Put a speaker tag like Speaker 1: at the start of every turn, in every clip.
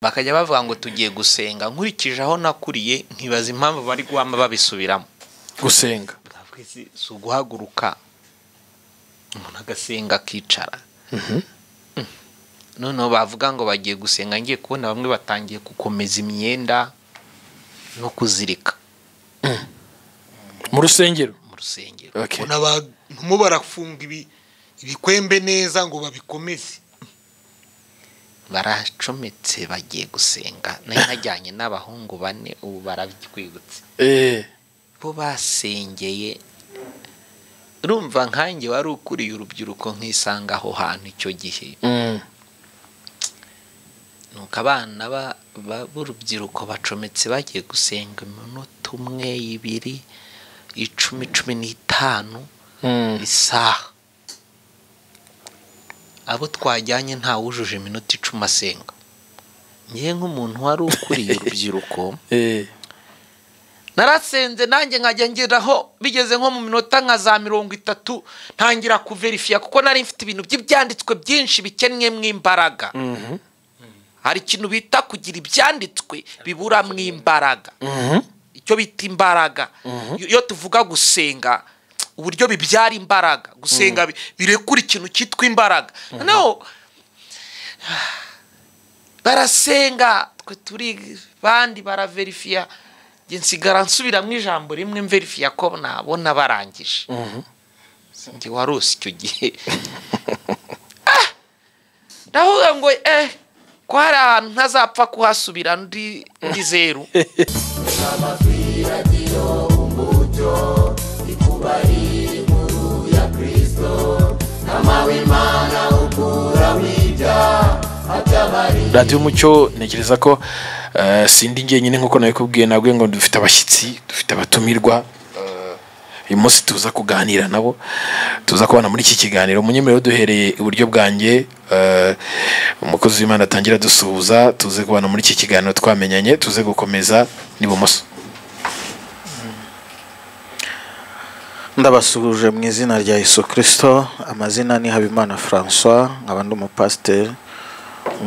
Speaker 1: bakajya bavuga ngo tugiye gusenga, nkurikije aho nakuriye nkibaza impamvu bari guhama babisubiramo.
Speaker 2: gusenga
Speaker 1: si uguhaguruka umuntu agasenga akicara. Noneho bavuga ngo bagiye gusenga, ngiye kubona bamwe batangiye gukomeza imyenda no kuzirika
Speaker 2: mu rusengero.
Speaker 1: Okay. Abantu barafunga ibikwembe neza ngo babikomeze, baracometse bagiye gusenga. Najyanye n'abahungu 4 ubu barabyigutse bo basengeye. Urumva nkanjye wari ukuriye urubyiruko nkisanga aho hantu icyo gihe. Nuko abana b'urubyiruko bacometse bagiye gusenga iminota 1, 2, 10, 15 isaha. Abo twajyanye nta wujuje iminota 10 asenga. Ngiye nk'umuntu wari ukuriye urubyiruko narasenze nanjye nkajya ngeraho bigeze nko mu minota nka za 30 ntangira kuverifya, kuko nari mfite ibintu by'ibyanditswe byinshi bikennye mw'imbaraga. Hari ikintu bita kugira ibyanditswe bibura mw'imbaraga, icyo bita imbaraga. Iyo tuvuga gusenga, uburyo bibyara imbaraga, gusenga birekura ikintu cyitwa imbaraga. No, barasenga, twe turi bandi baraverifya, nsigara nsubiramo ijambo rimwe mverifya ko nabona barangije. Sinjye warose icyo gihe. Ndavuga ngo ko hari ahantu ntazapfa kuhasubira ndi zeru.
Speaker 2: Radio Umuco ntekereza ko sindi ngenyine nkuko nabikubwiye, nabwe ngo dufite abashyitsi, dufite abatumirwa. Uyu munsi tuza kuganira nabo, tuza kubana muri iki kiganiro. Munyemerero duhereye iburyo bwanjye, umukozi w'Imana atangira dusuhuza, tuze kubana muri iki kiganiro twamenyanye, tuze gukomeza n'ibumoso.
Speaker 3: Ndabasuhuje mu izina rya Yesu Kristo. Amazina ni Habimana François, nkaba ndi umupasiteri,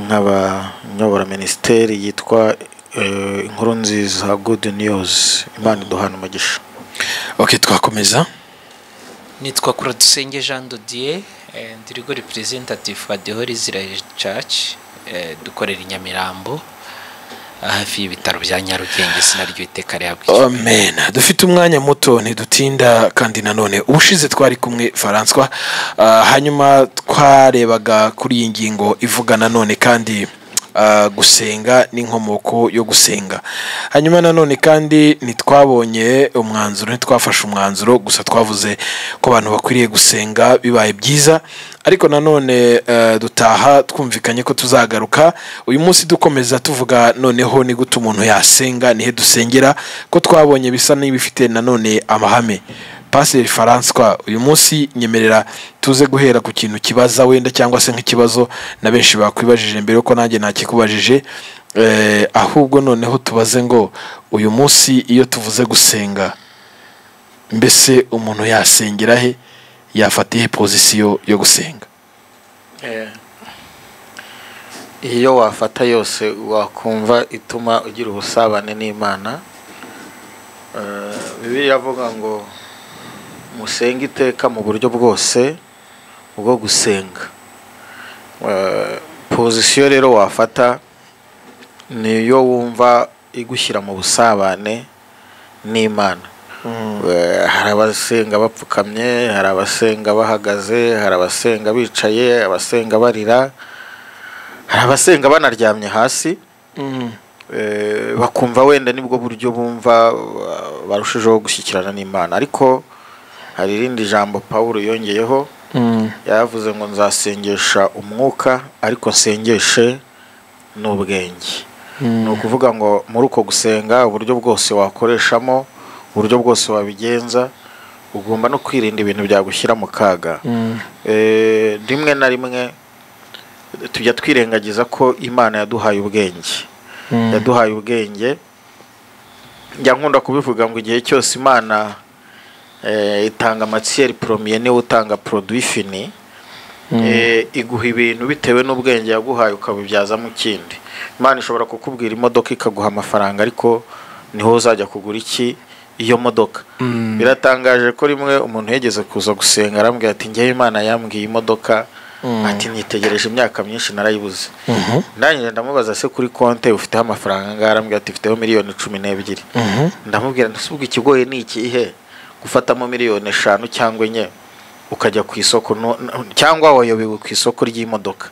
Speaker 3: nkaba nyobora ministeri yitwa Inkuru Nziza Good News. Imana iduhana umugisha.
Speaker 2: Okay, twakomeza.
Speaker 1: Nitwa Kuradusenge Jean Dodier, ndirigo representative wa The Holy Israel Church, dukorera Nyamirambo hafi y'ibitaro bya Nyarugenge. Sinaryo iteka ryabwiye.
Speaker 2: Amen. Dufite umwanya muto ntidutinda, kandi nanone ubushize twari kumwe François, hanyuma twarebaga kuri iyi ngingo ivuga nanone kandi gusenga n'inkomoko yo gusenga. Hanyuma nanone kandi nitwabonye umwanzuro, nitwafashe umwanzuro, gusa twavuze ko abantu bakwiriye gusenga bibaye byiza, ariko nanone dutaha twumvikanye ko tuzagaruka uyu munsi dukomeza tuvuga noneho ni gute umuntu yasenga, nihe dusengera, ko twabonye bisa n'ibifite nanone amahame. Pastor François, uyu munsi nyemerera tuze guhera ku kintu kibaza wenda cyangwa se nk'ikibazo na benshi bakwibajije mbere ko nanjye nakikubajije, ahubwo noneho tubaze ngo uyu munsi iyo tuvuze gusenga, mbese umuntu yasengera he, yafatiye position yo gusenga?
Speaker 3: Iyo wafata yose wakumva ituma ugira ubusabane n'Imana. Bibiliya avuga ngo musenga iteka mu buryo bwose bwo gusenga. Position rero wafata niyo wumva igushyira mu busabane n'Imana. Hari abasenga bapfukamye, hari abasenga bahagaze, hari abasenga bicaye, abasenga barira, hari abasenga banaryamye hasi. Bakumva wenda nibwo buryo bumva barushijeho gushyikirana n'Imana. Ariko hari irindi jambo Paulo yongeyeho, yavuze ngo nzasengesha umwuka ariko nsengeshe n'ubwenge. Ni ukuvuga ngo muri uko gusenga, uburyo bwose wakoreshamo, uburyo bwose wabigenza, ugomba no kwirinda ibintu byagushyira mu kaga. Rimwe na rimwe tujya twirengagiza ko Imana yaduhaye ubwenge. Yaduhaye ubwenge. Njya nkunda kubivuga ngo igihe cyose Imana itanga matière première, niwe utanga produit fini. iguha ibintu bitewe n'ubwenge yaguhaye ukabibyazamo ikindi. Imana ishobora kukubwira imodoka ikaguha amafaranga, ariko niho uzajya kugura iki iyo modoka. Biratangaje ko rimwe umuntu yegeze kuza gusenga arambwira ati ngewe Imana yambwiye imodoka, ati nitegereje imyaka myinshi narayibuze. Nanjye ndamubaza se kuri konte ufiteho amafaranga angahe? Arambwira ati mfiteho miliyoni 12. Ndamubwira ntisubwe ikigoye ni ikihe gufatamo miliyoni 5 cyangwa 4 ukajya ku isoko cyangwa wayobewe ku isoko ry'imodoka.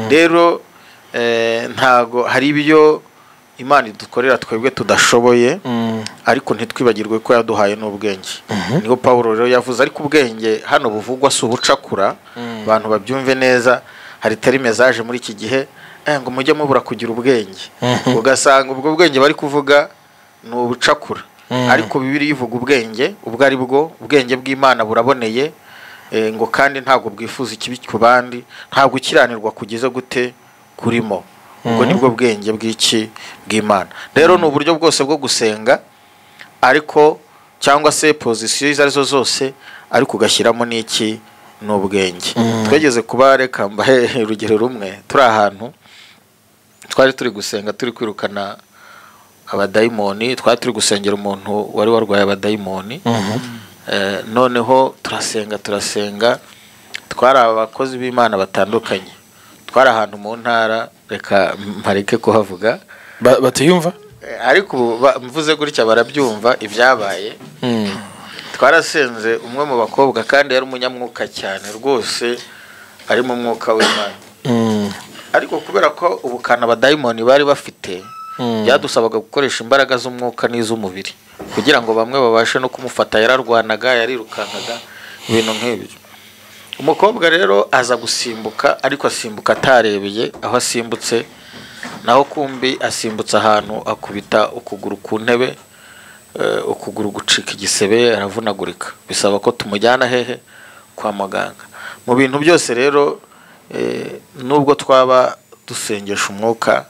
Speaker 3: Rero ntago hari ibyo Imana idukorera twebwe tudashoboye, ariko ntitwibagirwe ko yaduhaye n'ubwenge. Niho Paulo rero yavuze, ariko ubwenge hano buvugwa si ubucakura, abantu babyumve neza. Hari terime zaje muri iki gihe ngo mujye mubura kugira ubwenge, ugasanga ubwo bwenge bari kuvuga ni ubucakura. Ariko Bibiliya ivuga ubwenge ubwo ari bwo ubwenge bw'Imana buraboneye, ngo kandi ntabwo bwifuza ikibi ku bandi, ntabwo ukiranirwa kugeze gute kurimo. Ubwo nibwo bwenge bw'iki bw'Imana. Rero ni uburyo bwose bwo gusenga, ariko cyangwa se pozisiyo izo arizo zose, ariko ugashyiramo n'iki n'ubwenge. Twageze kuba, reka mbahe urugero rumwe. Turi ahantu twari turi gusenga, turi kwirukana abadayimoni, twari turi gusengera umuntu wari warwaye abadayimoni. Noneho turasenga, twari abakozi b'Imana batandukanye, twari ahantu mu ntara, reka mpareke kuhavuga
Speaker 2: batiyumva,
Speaker 3: ariko mvuze gutya barabyumva ibyabaye. Twarasenze, umwe mu bakobwa kandi yari umunyamwuka cyane rwose, ari mu mwuka w'Imana. Ariko kubera ko ubukana abadayimoni bari bafite, byadusabaga gukoresha imbaraga z'umwuka n'iz'umubiri kugira ngo bamwe babashe no kumufata. Yararwanaga, yarirukankaga, ibintu nk'ibyo. Umukobwa rero aza gusimbuka, ariko asimbuka atarebeye aho asimbutse, naho kumbi asimbutse ahantu akubita ukuguru ku ntebe, ukuguru gucika igisebe, aravunagurika. Bisaba ko tumujyana hehe? Kwa muganga. Mu bintu byose rero, nubwo twaba dusengesha umwuka,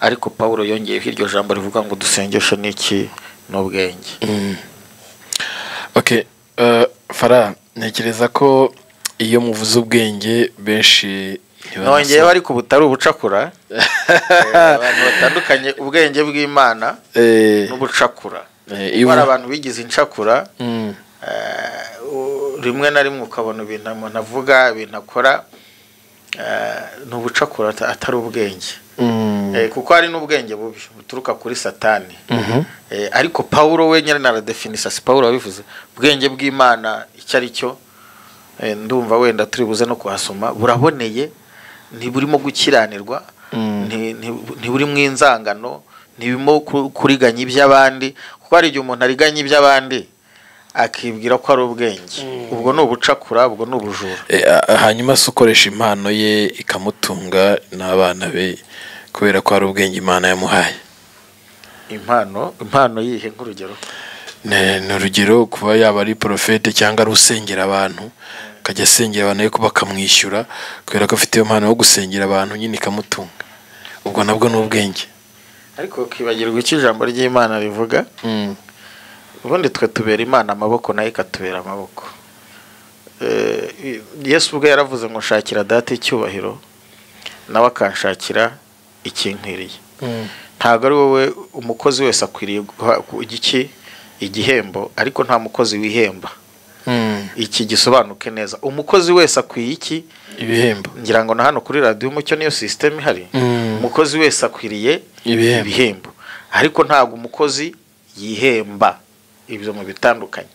Speaker 3: ariko Paulo yongeyeho iryo jambo rivuga ngo dusengeshe n'iki n'ubwenge.
Speaker 2: Okay, Fara, ntekereza ko iyo muvuze ubwenge benshi
Speaker 3: nongeyeho, ariko butari ubucakura. Abantu batandukanye ubwenge bw'Imana n'ubucakura. Hari abantu bigize incakura, rimwe na rimwe ukabona ibintu umuntu avuga, ibintu akora, n'ubucakura atari ubwenge. Kuko hari n'ubwenge bubi buturuka kuri Satani. Ariko Paulo we nyine naradefinisa, si Paulo wabivuze, ubwenge bw'Imana icyo ari cyo. Ndumva wenda turi buze no kuhasoma. Buraboneye, ntiburimo gukiranirwa, ntiburimo inzangano, ntibimo kuriganya iby'abandi. Kuko hari igihe umuntu ariganya iby'abandi akibwira ko ari ubwenge. Ubwo ni ubucakura, ubwo ni ubujura.
Speaker 2: Hanyuma se ukoresha impano ye ikamutunga n'abana be kubera ko ari ubwenge Imana yamuhaye.
Speaker 3: Impano yihe nk'urugero?
Speaker 2: Ni urugero kuba yaba ari profete cyangwa ari usengera abantu, akajya asengera abantu ariko bakamwishyura kubera ko afite impano yo gusengera abantu, nyine ikamutunga. Ubwo nabwo ni ubwenge. Ariko
Speaker 3: ukibagirwa icyo ijambo ry'Imana rivuga. Ubundi twe tubera Imana amaboko, nayo ikatubera amaboko. Yesu ubwo yaravuze ngo nshakira data icyubahiro, nawe akanshakira ikinkwiriye. Ntabwo ari wowe umukozi wese akwiriye igihembo, ariko nta mukozi wihemba. Iki gisobanuke neza. Umukozi wese akwiye iki?
Speaker 2: Ibihembo.
Speaker 3: Ngira ngo na hano kuri radio Umucyo niyo system ihari. Umukozi wese akwiriye ibihembo, ariko ntabwo umukozi yihemba. Ibyo mu bitandukanye,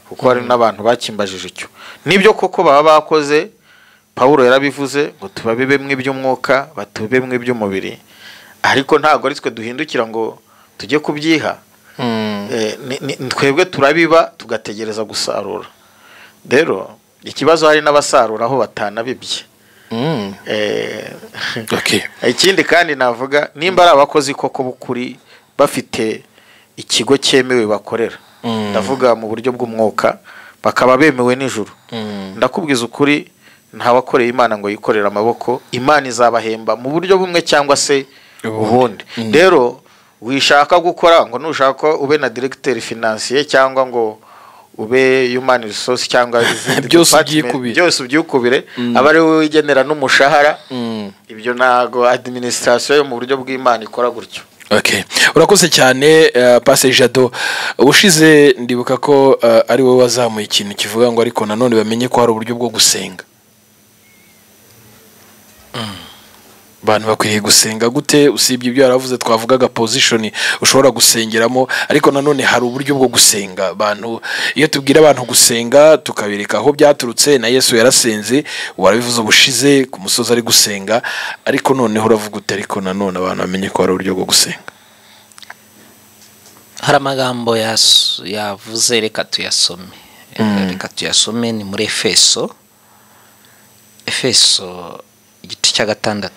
Speaker 3: kuko hari n'abantu bakimbajije icyo. Nibyo koko baba bakoze, Paulo yarabivuze ngo tubabebemwe iby'umwuka, batubebemwe iby'umubiri, ariko ntabwo ari twe duhindukira ngo tujye kubyiha. Twebwe turabiba tugategereza gusarura. Rero ikibazo hari n'abasarura aho batanabibye. Ikindi kandi navuga, nimba ari abakozi koko bukuri bafite ikigo cyemewe bakorera, ndavuga mu buryo bw'umwuka, bakaba bemewe n'ijuru, ndakubwiza ukuri, nta wakoreye Imana ngo yikorere amaboko, Imana izabahemba mu buryo bumwe cyangwa se ubundi. Rero wishaka gukora ngo nushaka ube na directeur financier cyangwa ngo ube human resource cyangwa izindi
Speaker 2: Byose
Speaker 3: department,
Speaker 2: ubyikubire.
Speaker 3: byose ubyikubire aba ari wowe wigenera n'umushahara. Ibyo ntago administration yo mu buryo bw'Imana ikora gutyo.
Speaker 2: Okay. Urakoze cyane Pastor Jado. Ubushize ndibuka ko ari wowe wazamuye ikintu kivuga ngo ariko nanone bamenye ko hari uburyo bwo gusenga. Bantu bakwiriye gusenga gute? Usibye ibyo yaravuze twavugaga position ushobora gusengeramo, ariko nanone hari uburyo bwo gusenga. Bantu iyo tubwira abantu gusenga tukabireka aho byaturutse, na Yesu yarasenze, warabivuze ubushize ku musozi ari gusenga, ariko noneho uravuga ute ariko nanone abantu bamenye ko hari uburyo bwo gusenga.
Speaker 1: hari amagambo yavuze, reka tuyasome. Reka tuyasome, ni muri Efeso igice cya 6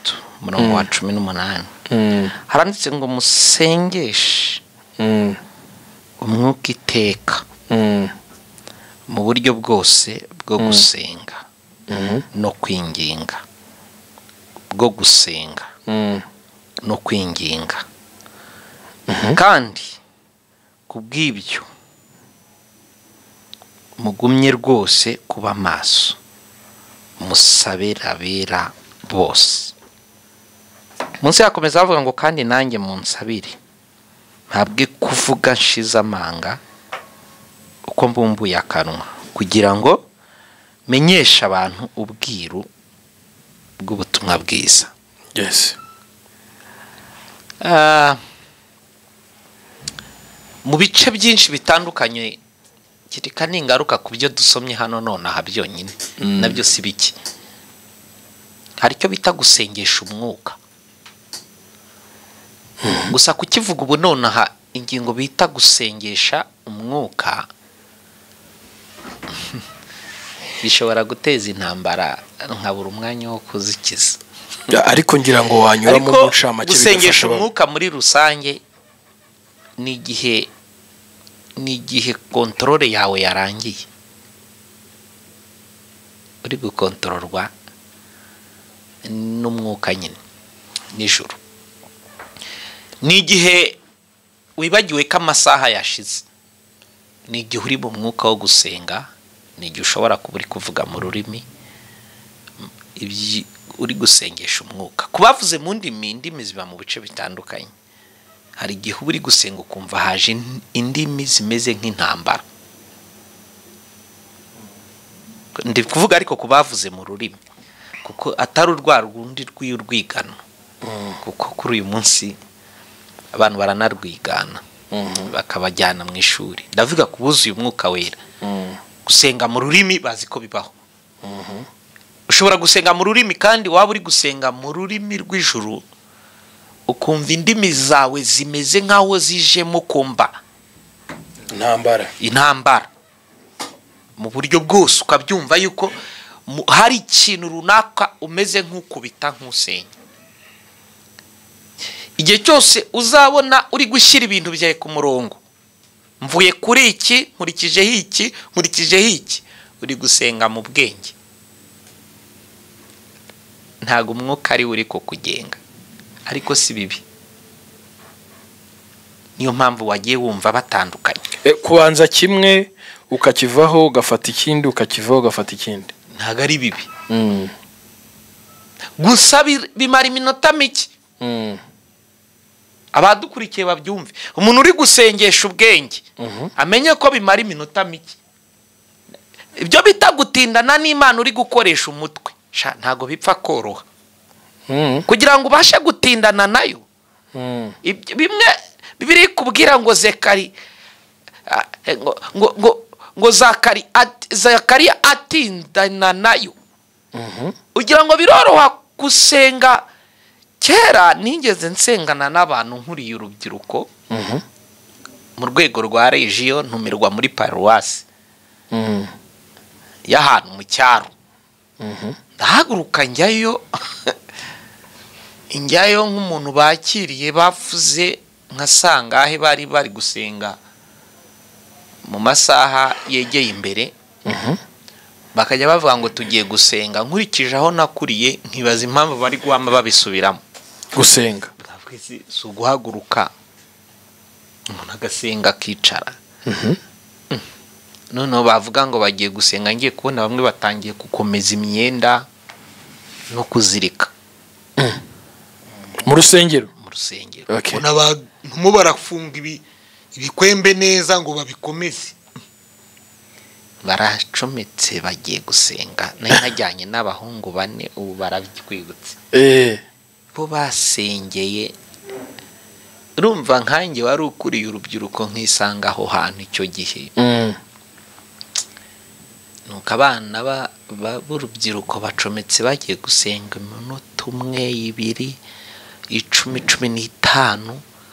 Speaker 1: umurongo wa 18. Haranditse ngo musengeshe umwuka iteka mu buryo bwose bwo gusenga no kwinginga, bwo gusenga no kwinginga, kandi kubw'ibyo mugumye rwose kuba maso, musabera bose. Munsi yakomeza avuga ngo kandi nanjye munsabire ntabwe kuvuga nshize amanga uko mbumbuye akanwa, kugira ngo menyeshe abantu ubwiru bw'ubutumwa bwiza.
Speaker 2: Yes.
Speaker 1: Mu bice byinshi bitandukanye, kirika n'ingaruka ku byo dusomye hano none aha byonyine nabyo si biki. Hari icyo bita gusengesha umwuka. Gusa kukivuga ubu none aha ingingo bita gusengesha umwuka bishobora guteza intambara nkabura umwanya wo kuzikiza.
Speaker 2: Ariko ngira ngo wanyura mu gucama cyo
Speaker 1: gusengesha umwuka muri rusange ni igihe controle yawe yarangiye, uri gukontororwa n'umwuka nyine nijoro. Ni igihe wibagiwe ko amasaha yashize, ni igihe uri mu mwuka wo gusenga, ni igihe ushobora kuba uri kuvuga mu rurimi, uri gusengesha umwuka. Kubavuze mu ndimi ziba mu bice bitandukanye. Hari igihe uba uri gusenga ukumva haje indimi zimeze nk'intambara. Ndi kuvuga ariko kubavuze mu rurimi, kuko atari urwa rundi rw'urwigano, kuko kuri uyu munsi abantu baranarwigana bakabajyana mu ishuri. Ndavuga kubuzuye umwuka wera, gusenga mu rurimi bazi ko bibaho. Ushobora gusenga mu rurimi kandi waba uri gusenga mu rurimi rw'ijuru ukumva indimi zawe zimeze nkaho zijemo kumba intambara mu buryo bwose, ukabyumva yuko hari ikintu runaka umeze nk'ukubita nk'usenya. Igihe cyose uzabona uri gushyira ibintu byawe ku murongo, mvuye kuri iki nkurikijeho iki, uri gusenga mu bwenge, ntago umwuka ari uri kukugenga. Ariko si bibi, niyo mpamvu wagiye wumva batandukanye.
Speaker 2: Kubanza kimwe ukakivaho ugafata ikindi, ukakivaho ugafata ikindi,
Speaker 1: ntago ari bibi. Gusa bimara iminota mike. Abadukurikiye babyumve, umuntu uri gusengesha ubwenge amenye ko bimara iminota mike. Ibyo bita gutindana n'Imana uri gukoresha umutwe, ntago bipfa koroha. Kugira ngo ubashe gutindana nayo, bimwe bibiri kubwira ngo Zekari ngo Zakari atindana nayo, ugira ngo biroroha gusenga. Kera nigeze nsengana n'abantu nkuriye urubyiruko mu rwego rwa region, ntumirwa muri paruwasi y'ahantu mu cyaro. Ndahaguruka njyayo nk'umuntu bakiriye, bavuze nkasanga ahe bari gusenga mu masaha yegeye imbere, bakajya bavuga ngo tugiye gusenga. Nkurikije aho nakuriye nkibaza impamvu bari guhama babisubiramo.
Speaker 2: Gusenga
Speaker 1: si uguhaguruka umuntu agasenga akicara. noneho bavuga ngo bagiye gusenga, ngiye kubona bamwe batangiye gukomeza imyenda no kuzirika
Speaker 2: mu rusengero.
Speaker 1: Okay.
Speaker 4: abantu barafunga ibikwembe neza ngo babikomeze,
Speaker 1: baracometse bagiye gusenga. Nayo najyanye n'abahungu 4 ubu barabyigutse bo basengeye. Urumva nkanjye wari ukuriye urubyiruko nkisanga aho hantu icyo gihe. Nuko abana b'urubyiruko bacometse bagiye gusenga iminota 1, 2, 10,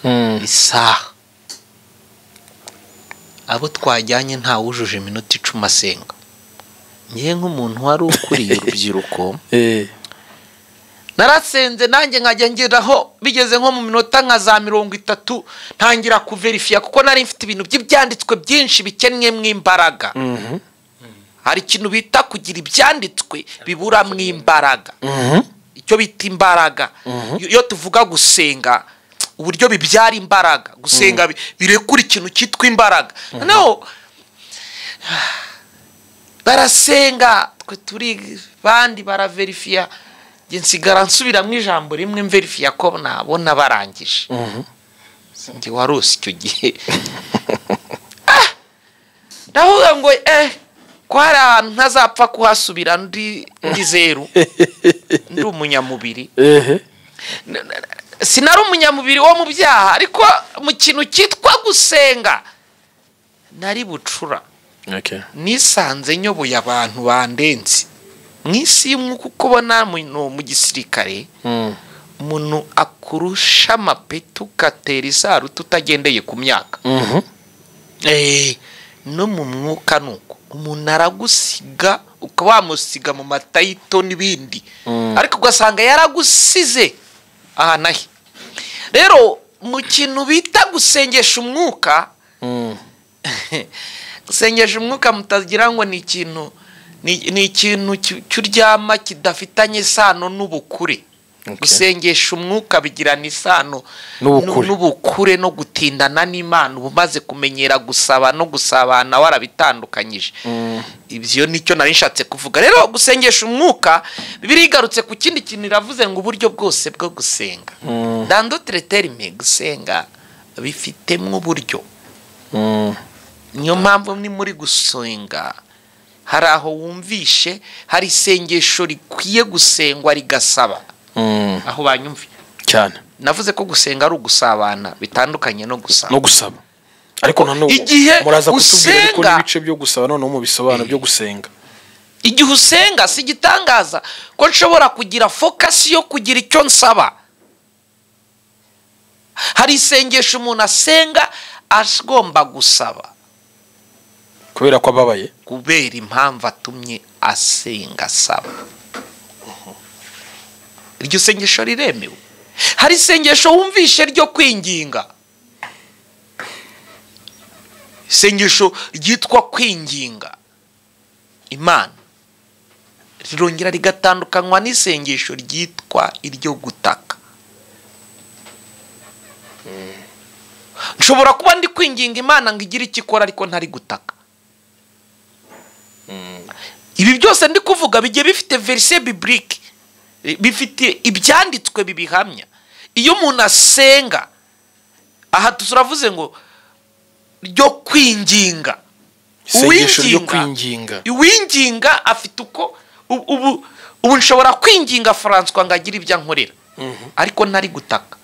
Speaker 1: 15 isaha. Abo twajyanye nta wujuje iminota 10 asenga. Ngiye nk'umuntu wari ukuriye urubyiruko narasenze nanjye nkajya ngeraho bigeze nko mu minota nka za 30 ntangira kuverifiya kuko nari mfite ibintu by'ibyanditswe byinshi bikennye mw'imbaraga. Hari ikintu bita kugira ibyanditswe bibura mw'imbaraga. Icyo bita imbaraga. Iyo tuvuga gusenga uburyo bibyara imbaraga, gusenga birekura ikintu cyitwa imbaraga. No, barasenga twe turi bandi baraverifiya, nsigara nsubiramo ijambo rimwe mverifiya ko nabona barangije. Sinjye warose icyo gihe. Ndavuga ngo ko hari ahantu ntazapfa kuhasubira ndi zeru, ndi umunyamubiri. Sinari umunyamubiri wo mu byaha, ariko mu kintu cyitwa gusenga nari bucura. Nisanze nyoboye abantu bandenze mwisi y'umwuka. Uko ubona mu gisirikare umuntu akurusha amapetu ukatera isaru tutagendeye ku myaka. No mu mwuka nuko umuntu aragusiga ukaba wamusiga mu matayito n'ibindi, ariko ugasanga yaragusize aha nahi. Rero mu kintu bita gusengesha umwuka, gusengesha umwuka mutagira ngo ni ikintu cy'uryama kidafitanye isano n'ubukure. Gusengesha umwuka bigirana isano n'ubukure no gutindana n'Imana, ubumaze kumenyera gusaba no gusabana warabitandukanyije. Ibyo nicyo nari nshatse kuvuga. Rero gusengesha umwuka Bibiliya igarutse ku kindi kintu, iravuze ngo uburyo bwose bwo gusenga. Dans d'autres termes, gusenga bifitemo uburyo. Niyo mpamvu ni muri gusenga hari aho wumvishe hari isengesho rikwiye gusengwa rigasaba. Aho banyumvi
Speaker 2: cyane
Speaker 1: navuze ko gusenga ari ugusabana bitandukanye no gusaba.
Speaker 2: Ariko none muraza kutubwira ariko n'ibice byo gusaba none mu bisobanuro byo gusenga.
Speaker 1: Igihe usenga si gitangaza ko nshobora kugira focus yo kugira icyo nsaba. Hari isengesho umuntu asenga agomba gusaba
Speaker 2: kubera ko ababaye,
Speaker 1: kubera impamvu atumye asenga asaba. Iryo sengesho riremewe. Hari isengesho wumvishe ryo kwinginga, isengesho ryitwa kwinginga Imana, rirongera rigatandukanywa n'isengesho ryitwa iryo gutaka. Nshobora kuba ndi kwinginga Imana ngo igire icyo ikora ariko ntari gutaka. Ibi byose ndi kuvuga bigiye bifite verset biblique, bifite ibyanditswe bibihamya. Iyo umuntu asenga aha turavuze ngo ryo kwinginga, uwinginga afite uko ubu nshobora kwinginga François ngagira ibyo nkorera ariko ntari gutaka.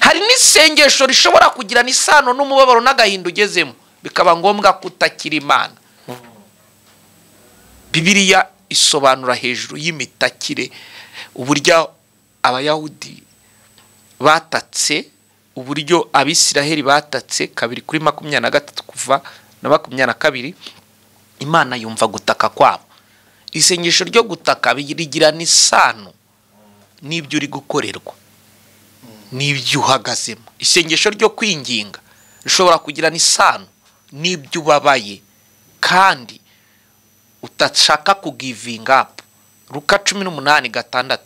Speaker 1: Hari n'isengesho rishobora kugira n'isano n'umubabaro n'agahinda ugezemo bikaba ngombwa kutakira Imana. Bibiliya isobanura hejuru y'imitakire uburyo abayahudi batatse, uburyo abisiraheli batatse 2:23 kuva na 22. Imana yumva gutaka kwabo. Isengesho ryo gutaka bigira n'isano n'ibyo uri gukorerwa n'ibyo uhagazemo. Isengesho ryo kwinginga rishobora kugira n'isano n'ibyo ubabaye kandi utashaka kugivinga up. Luka 18:6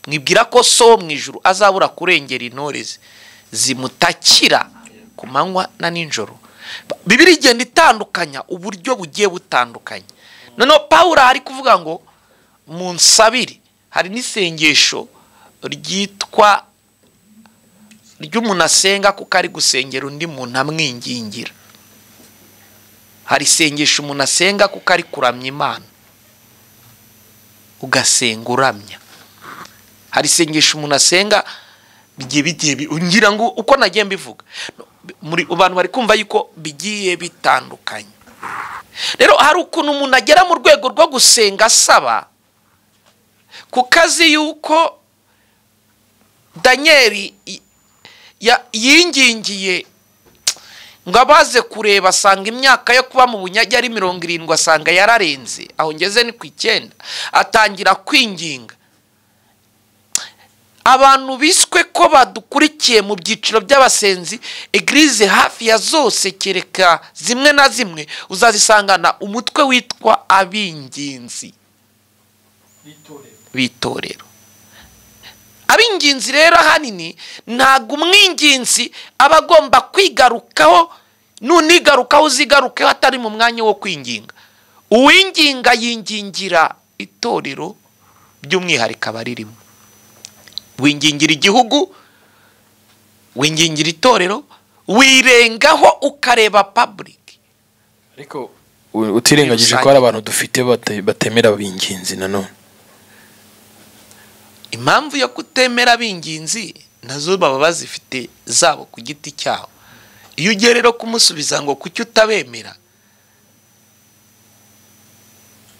Speaker 1: mwibwira ko so mu ijuru azabura kurengera intorezi zimutakira ku manywa na ninjoro bibiliya igenda itandukanya uburyo bugiye butandukanye. noneho Pawulo ari kuvuga ngo munsabire, hari n'isengesho ryitwa ry'umuntu asenga kuko ari gusengera undi muntu amwingingira. hari isengesho umuntu asenga kuko ari kuramya Imana, ugasenga uramya. hari isengesho umuntu asenga bigiye ngira ngo uko nagiye mbivuga, muri abantu bari kumva yuko bigiye bitandukanye. rero hari ukuntu umuntu agera mu rwego rwo gusenga asaba, ku kazi yuko Danieli yingingiye ngo abaze kureba asanga imyaka yo kuba mu bunyage ari 70, asanga yararenze, aho ngeze ni ku 9, atangira kwinginga. abantu biswe ko badukurikiye mu byiciro by'abasenzi, eglise hafi ya zose kereka zimwe na zimwe uzazisangana umutwe witwa abinginzi bitorero. abinginzi rero hanini ntago umwinginzi aba agomba kwigarukaho, nunigarukaho uzigarukeho atari mu mwanya wo kwinginga. uwinginga yingingira itorero by'umwihariko abaririmo. wingingira igihugu, wingingira itorero, wirengaho ukareba public.
Speaker 2: ariko utirengagije ko hari abantu dufite batemera abinginzi. nanone
Speaker 1: impamvu yo kutemera abinginzi nazo baba bazifite zabo ku giti cyabo. iyo ugiye rero kumusubiza ngo kuki utabemera,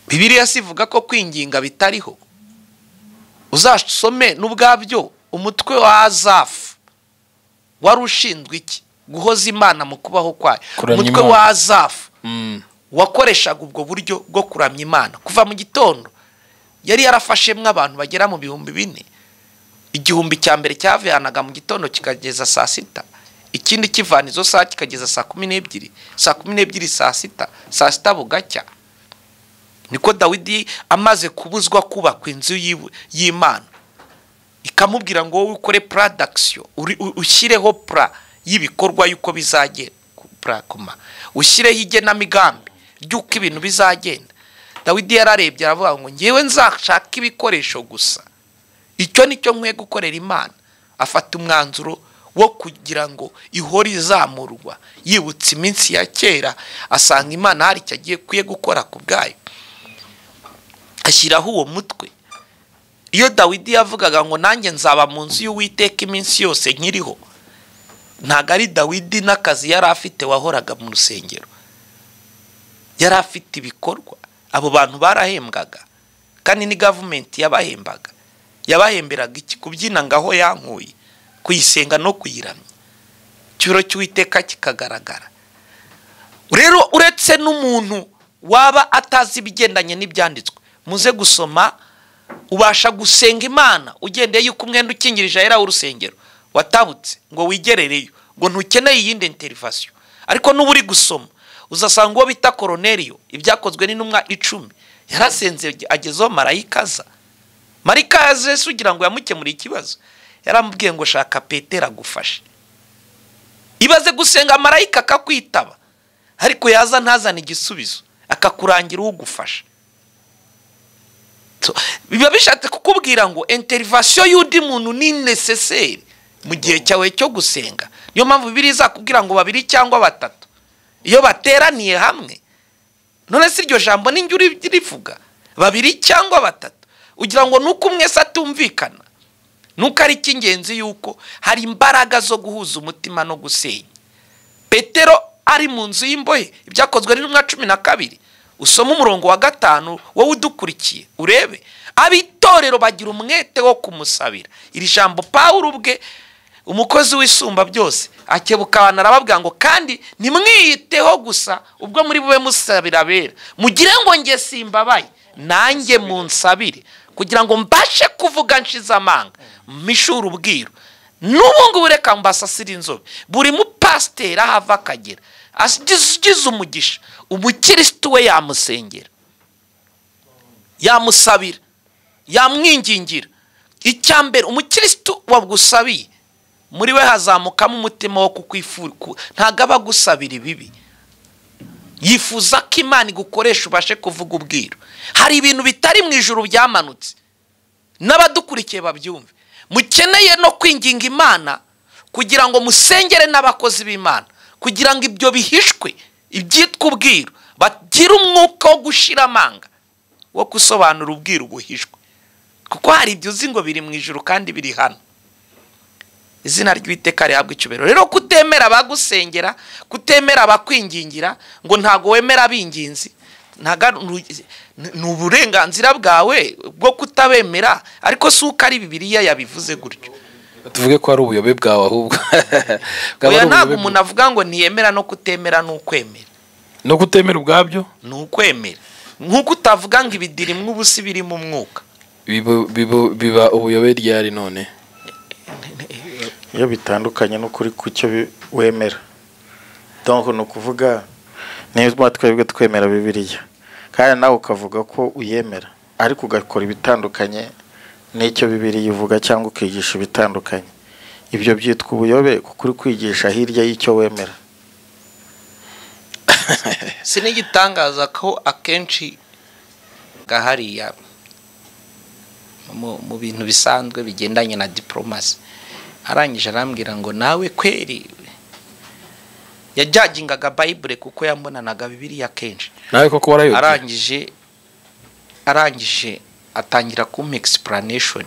Speaker 1: bibiliya sivuga ko kwinginga bitariho. uzasome n'ubwabyo umutwe wa Azafu wari ushinzwe iki? guhoza Imana mu kubaho kwayo. umutwe wa Azafu wakoreshaga ubwo buryo bwo kuramya Imana kuva mu gitondo. yari yarafashemwe abantu bagera mu 4,000. igihumbi cya mbere cyavanaga mu gitondo kikageza saa 6, ikindi kivana izo saa kikageza saa 12, saa 12 saa 6, saa 6 bugacya. niko Dawidi amaze kubuzwa kubaka inzu y'Imana, ikamubwira ngo wowe ukore production, ushyireho pra y'ibikorwa yuko bizagenda, ushyireho igenamigambi ry'uko ibintu bizagenda. Dawidi yararebye aravuga ngo ngewe nzashaka ibikoresho gusa, icyo nicyo nkwiye gukorera Imana. afata umwanzuro wo kugira ngo ihore izamurwa, yibutse iminsi ya kera, asanga Imana hari icyo agiye kuye gukora ku bwayo, ashyiraho uwo mutwe. iyo Dawidi yavugaga ngo nanjye nzaba mu nzu y'Uwiteka iminsi yose nkiriho, ntago ari Dawidi n'akazi yari afite wahoraga mu rusengero, yari afite ibikorwa. abo bantu barahembwaga, kandi ni government yabahemberaga iki? kubyina ngaho yankuye, kuyisenga no kuyiramya, cyuro cy'Uwiteka kikagaragara. rero uretse n'umuntu waba atazi ibigendanye n'ibyanditswe, muze gusoma ubasha gusenga Imana ugendeye yuko umwenda ukingirije era urusengero watabutse ngo wigerereyo, ngo ntukeneye iyindi intervention. ariko n'uburi gusoma uzasanga uwo bita Koroneliyo, ibyakozwe n'intumwa 10, yarasenze agezeho marayika aza. marayika yaje sugira ngo yamukemurire ikibazo, yaramubwiye ngo shaka Petero agufashe. ibaze gusenga marayika akakwitaba, ariko yaza ntazana igisubizo, akakurangira ugufasha. biba bishatse kukubwira ngo intervention y'undi muntu ni necessaire mu gihe cyawe cyo gusenga. niyo mpamvu bibiliya izakubwira ngo 2 cyangwa 3 iyo bateraniye hamwe. none si iryo jambo n'injuri rivuga 2 cyangwa 3, ugira ngo nuko umwe se atumvikana? nuko ari cy'ingenzi yuko hari imbaraga zo guhuza umutima no gusenya. Petero ari mu nzu y'imbohe, ibyakozwe n'intumwa 12, usoma umurongo wa 5 wowe udukurikiye urebe. abitorero bagira umwete wo kumusabira. iri jambo Pawulo ubwe, umukozi w'isumba byose, akebuka abantu arababwira ngo kandi nimwiyiteho gusa ubwo muri bube musabira bera, mugire ngo nge simbabaye, nanjye munsabire kugira ngo mbashe kuvuga nshize amanga, mishura ubwiro. n'ubungu bureka mbasasira inzobe. buri mu pasteur ahava akagera agize umugisha, umukristo we yamusengera, yamusabira, yamwingingira. icyambere umukristo wagusabiye muri we hazamukamo umutima wo kukwifura, ntabwo aba agusabira ibibi, yifuza ko Imana igukoresha ubashe kuvuga ubwiru. Hari ibintu bitari mu ijuru byamanutse, n'abadukurikiye babyumve. Mukeneye no kwinginga Imana kugira ngo musengere n'abakozi b'Imana, kugira ngo ibyo bihishwe, ibyitwa ubwiru, bagire umwuka wo gushira amanga wo gusobanura ubwiru buhishwe, kuko hari ibyo uzi ngo biri mu ijuru kandi biri hano. Izina ry'Uwiteka rihabwa icyubahiro. Rero kutemera abagusengera, kutemera abakwingingira, ngo ntago wemera abinginzi, ni uburenganzira bwawe bwo kutabemera, ariko si uko ari bibiliya yabivuze gutyo.
Speaker 2: tuvuge ko ari ubuyobe bwawe ahubwo.
Speaker 1: Oya, ntabwo umuntu avuga ngo ntiyemera no kutemera, ni ukwemera.
Speaker 2: No kutemera ubwabyo
Speaker 1: ni ukwemera, nk'uko utavuga ngo ibidiri mw'ubusi biri mu mwuka.
Speaker 2: biba ubuyobe ryari none?
Speaker 3: iyo bitandukanye n'ukuri kucyo wemera. Donc no kuvuga niba twebwe twemera bibiliya kandi nawe ukavuga ko uyemera, ariko ugakora ibitandukanye n'icyo bibiliya ivuga cyangwa ukigisha ibitandukanye, ibyo byitwa ubuyobe, kuko uri kwigisha hirya y'icyo wemera.
Speaker 1: Sinigitangaza ko akenshi gahariya mu bintu bisanzwe bigendanye na diplomasi, arangije arambwira ngo nawe kweri yajyagingaga Bible kuko yambonanaga bibiliya kenshi.
Speaker 2: Nawe koko warayobye?
Speaker 1: Arangije atangira kumpa explanation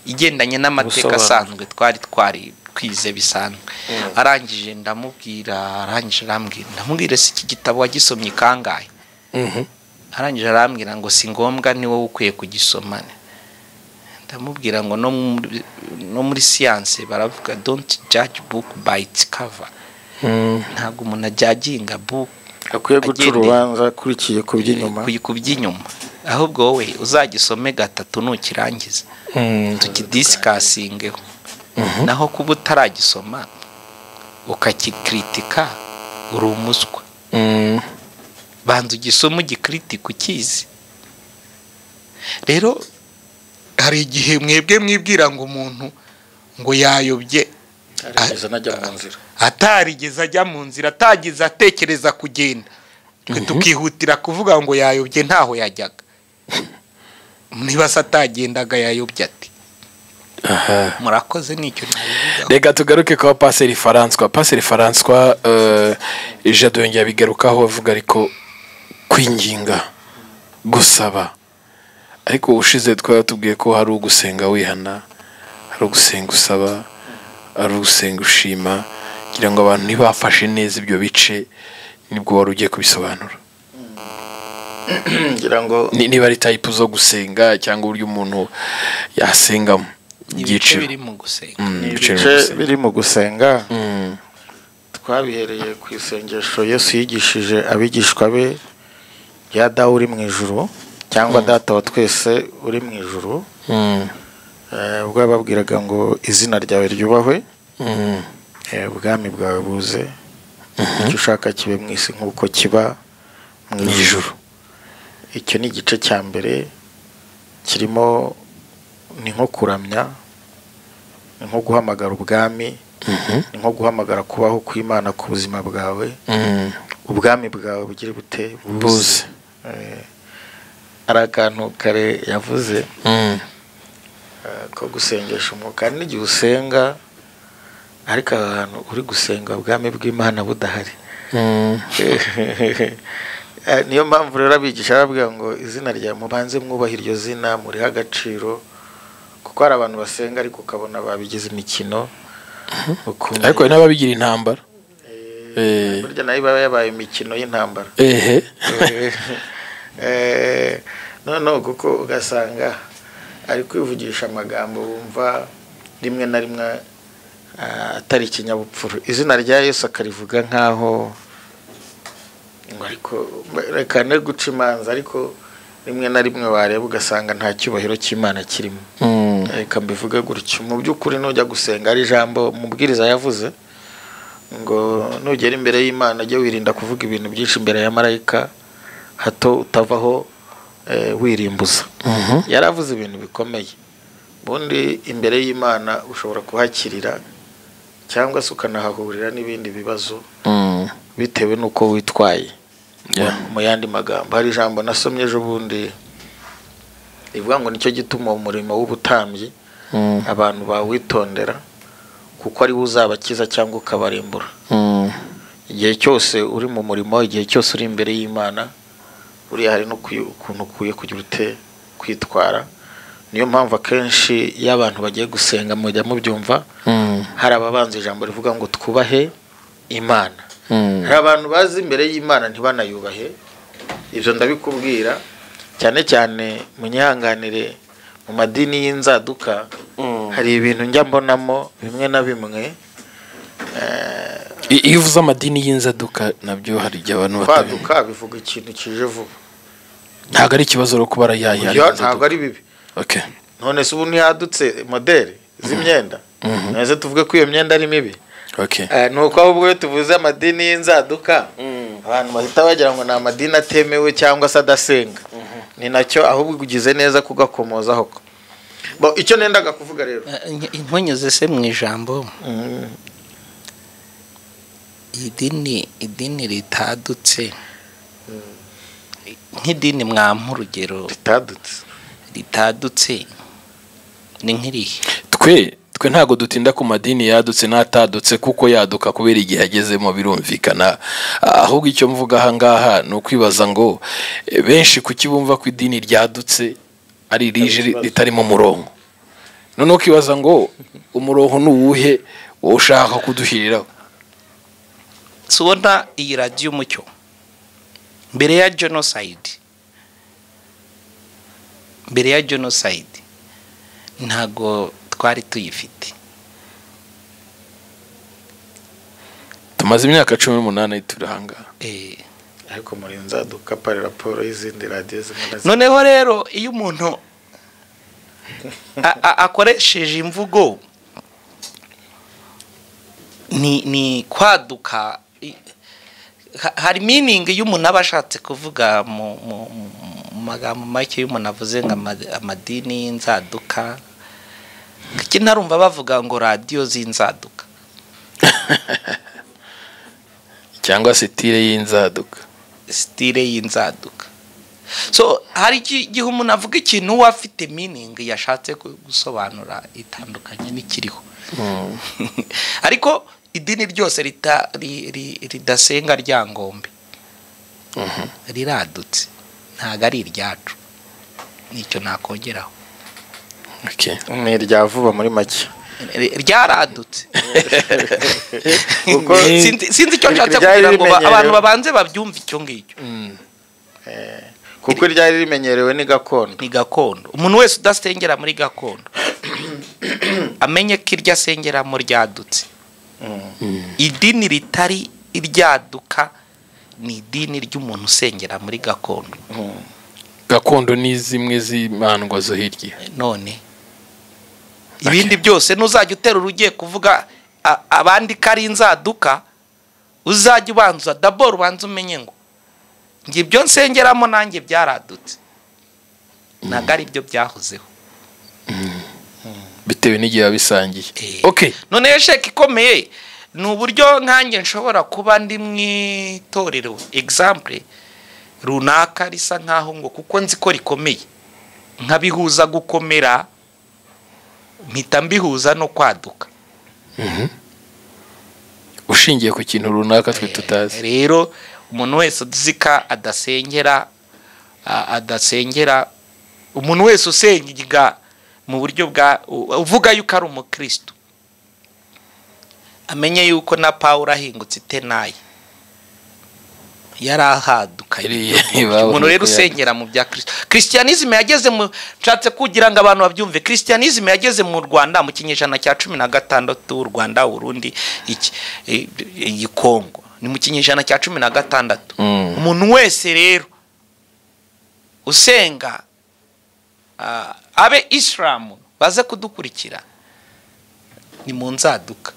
Speaker 1: igendanye n'amateka asanzwe twari twize bisanzwe. Arangije ndamubwira si iki gitabo wagisomye kangahe? Arangije arambwira ngo si ngombwa ni wowe ukwiye kugisoma. Ndamubwira ngo no muri science baravuga don't judge book by its cover. Ntabwo umuntu ajyaginga book
Speaker 3: akwiye guca urubanza kurikiye ku by'inyuma, ahubwo wowe uzagisome gatatu nukirangiza tukidisikasingeho. Naho kuba utaragisoma ukakikritika uri umuswa. Banza ugisoma ugikritika ukizi. Rero hari igihe mwebwe mwibwira ngo umuntu ngo yayobye atarigeze ajya mu nzira, atagize atekereza kugenda, tukihutira kuvuga ngo yayobye ntaho yajyaga. Niba se atagendaga yayobye ati? Murakoze nicyo nabivuga.
Speaker 2: Reka tugaruke kwa Paseri François. Paseri François ijado yongera bigarukaho avuga ariko kwinginga, gusaba. Ariko ushize twatubwiye ko hari ugusenga wihana, hari ugusenga usaba, hari ugusenga ushima, kugira ngo abantu ntibafashe neza ibyo bice. Nibwo wari ugiye kubisobanura.
Speaker 3: ngira ngo
Speaker 2: niba ari type zo gusenga cyangwa uburyo umuntu yasengamo
Speaker 1: ibice biri mu gusenga.
Speaker 3: ibice biri mu gusenga. Twabihereye ku isengesho Yesu yigishije abigishwa be ya Dawe uri mu ijuru, cyangwa Data wa twese uri mu ijuru. Ubwo yababwiraga ngo izina ryawe ryubahwe, ubwami bwawe buze, icyo ushaka kibe mu isi nk'uko kiba mu ijuru. Icyo ni igice cya mbere, kirimo ni nko kuramya, ni nko guhamagara ubwami, ni nko guhamagara kubaho kw'Imana ku buzima bwawe. Ubwami bwawe bugire bute buze. Ari akantu kare yavuze ko gusengesha umwuka. N'igihe usenga ariko ahantu uri gusenga ubwami bw'Imana budahari. Niyo mpamvu rero abigisha babwira ngo izina rya mubanze mwubaha iryo zina, muriha agaciro, kuko hari abantu basenga ariko ukabona babigize imikino.
Speaker 2: Ariko n'ababigira intambara.
Speaker 3: Burya nayo baba yabaye imikino y'intambara. No kuko ugasanga ari kwivugisha amagambo wumva rimwe na rimwe atari ikinyabupfura. Izina rya Yesu akarivuga nkaho ngo ariko reka ne guca imanza, ariko rimwe na rimwe wareba ugasanga nta cyubahiro cy'Imana kirimo. Reka mbivuge gutyo. Mu by'ukuri nujya gusenga, ari ijambo umubwiriza yavuze ngo nugera imbere y'Imana jye wirinda kuvuga ibintu byinshi imbere ya marayika, hato utavaho wirimbuza. Yaravuze ibintu bikomeye. Bundi imbere y'Imana ushobora kuhakirira cyangwa se ukanahahurira n'ibindi bibazo bitewe n'uko witwaye. Mu yandi magambo hari ijambo nasomye ejo bundi rivuga ngo nicyo gituma umurimo w'ubutambyi abantu bawitondera kuko ari uzabakiza cyangwa ukabarimbura. Igihe cyose uri mu murimo, igihe cyose uri imbere y'Imana, uriya hari n'ukuntu ukwiye kugira ute kwitwara. Niyo mpamvu akenshi iyo abantu bagiye gusenga mujya mubyumva hari ababanza ijambo rivuga ngo twubahe Imana. Hari abantu bazi imbere y'Imana ntibanayubahe. Ibyo ndabikubwira cyane cyane munyihanganire mu madini y'inzaduka hari ibintu njya mbonamo bimwe na bimwe.
Speaker 2: Iyo uvuze amadini y'inzaduka nabyo hari igihe abantu
Speaker 3: bataduka bivuga ikintu kije vuba.
Speaker 2: Ntabwo ari ikibazo ro kubara
Speaker 3: ntabwo ari bibi.
Speaker 2: Okay.
Speaker 3: None se ubu ntiyadutse modeli z'imyenda. Neze tuvuge ko iyo myenda ari mibi.
Speaker 2: Okay.
Speaker 3: Nuko ahubwo iyo tuvuze amadini y'inzaduka abantu bahita bagira ngo ni amadini atemewe cyangwa se adasenga. Ni nacyo ahubwo ugize neza kugakomozaho. Icyo nendaga kuvuga rero
Speaker 1: inkonyoze se mu ijambo idini ritadutse nk'idini mwampa urugero ritadutse ni nk'irihe?
Speaker 2: Twe ntago dutinda ku madini yadutse n'atadutse kuko yaduka kubera igihe agezemo birumvikana. Ahubwo icyo mvuga aha ngaha ni ukwibaza ngo benshi kukibumva ko idini ryadutse ari rije ritari mu murongo. None ukibaza ngo umurongo n'uwuhe wowe ushaka kuduhiriraho?
Speaker 1: Subona iyi radio Umuco mbere ya genocide ntago twari tuyifite.
Speaker 2: Tumaze imyaka 18 turahanga.
Speaker 3: Ariko muri nzaduka pare raporo y'izindi radio zimwe.
Speaker 1: Noneho rero iyo umuntu akoresheje imvugo ni kwaduka, hari meaning y'umuntu abashatse kuvuga mu magambo make y'umuntu avuze ngo amadini y'inzaduka. Iki ntarumva bavuga ngo radio z'inzaduka
Speaker 2: cyangwa style y'inzaduka.
Speaker 1: So hari igihe umuntu avuga ikintu wafite meaning yashatse gusobanura itandukanye n'ikiriho. Ariko idini ryose ridasenga ryangombe riradutse ntago ari iryacu. Nicyo nakongeraho.
Speaker 2: Okay.
Speaker 3: Ni rya vuba muri make.
Speaker 1: Ryaradutse. Sinzi icyo nshatse kugira ngo abantu babanze babyumve icyo ngicyo.
Speaker 3: Kuko ryari rimenyerewe ni gakondo.
Speaker 1: Umuntu wese udasengera muri gakondo amenye ko irya sengera mu ryadutse. Idini ritari iryaduka ni idini ry'umuntu usengera muri gakondo.
Speaker 2: Gakondo ni zimwe z'imandwa zo hirya.
Speaker 1: None ibindi byose nuzajya utera urugiye kuvuga abandi kari inzaduka uzajya ubanza d'abord ubanza umenye ngo ngiye byo nsengeramo nanjye byaradutse nagari byo byahozeho
Speaker 2: bitewe n'igihe bisangiye. Okay.
Speaker 1: None sheke ikomeye ni uburyo nkanjye nshobora kuba ndi mwitorero example runaka risa nkaho ngo kuko nzi ko rikomeye nkabihuza gukomera mpita mbihuza no kwaduka.
Speaker 2: Ushingiye ku kintu runaka twe tutazi.
Speaker 1: Rero umuntu wese uduzika adasengera umuntu wese usenga mu buryo bwa uvuga yuko ari umukristo amenye yuko na Paulo ahingutse itenaye yarahaduka. Umuntu rero usengera mu bya Kristo. Christianism yageze mu nshatse kugira ngo abantu babyumve. Christianism yageze mu Rwanda mu kinyejana cya 16 u Rwanda, Burundi, iyi Kongo ni mu kinyejana cya 16. Umuntu wese rero usenga abe Islam baze kudukurikira ni mu nzaduka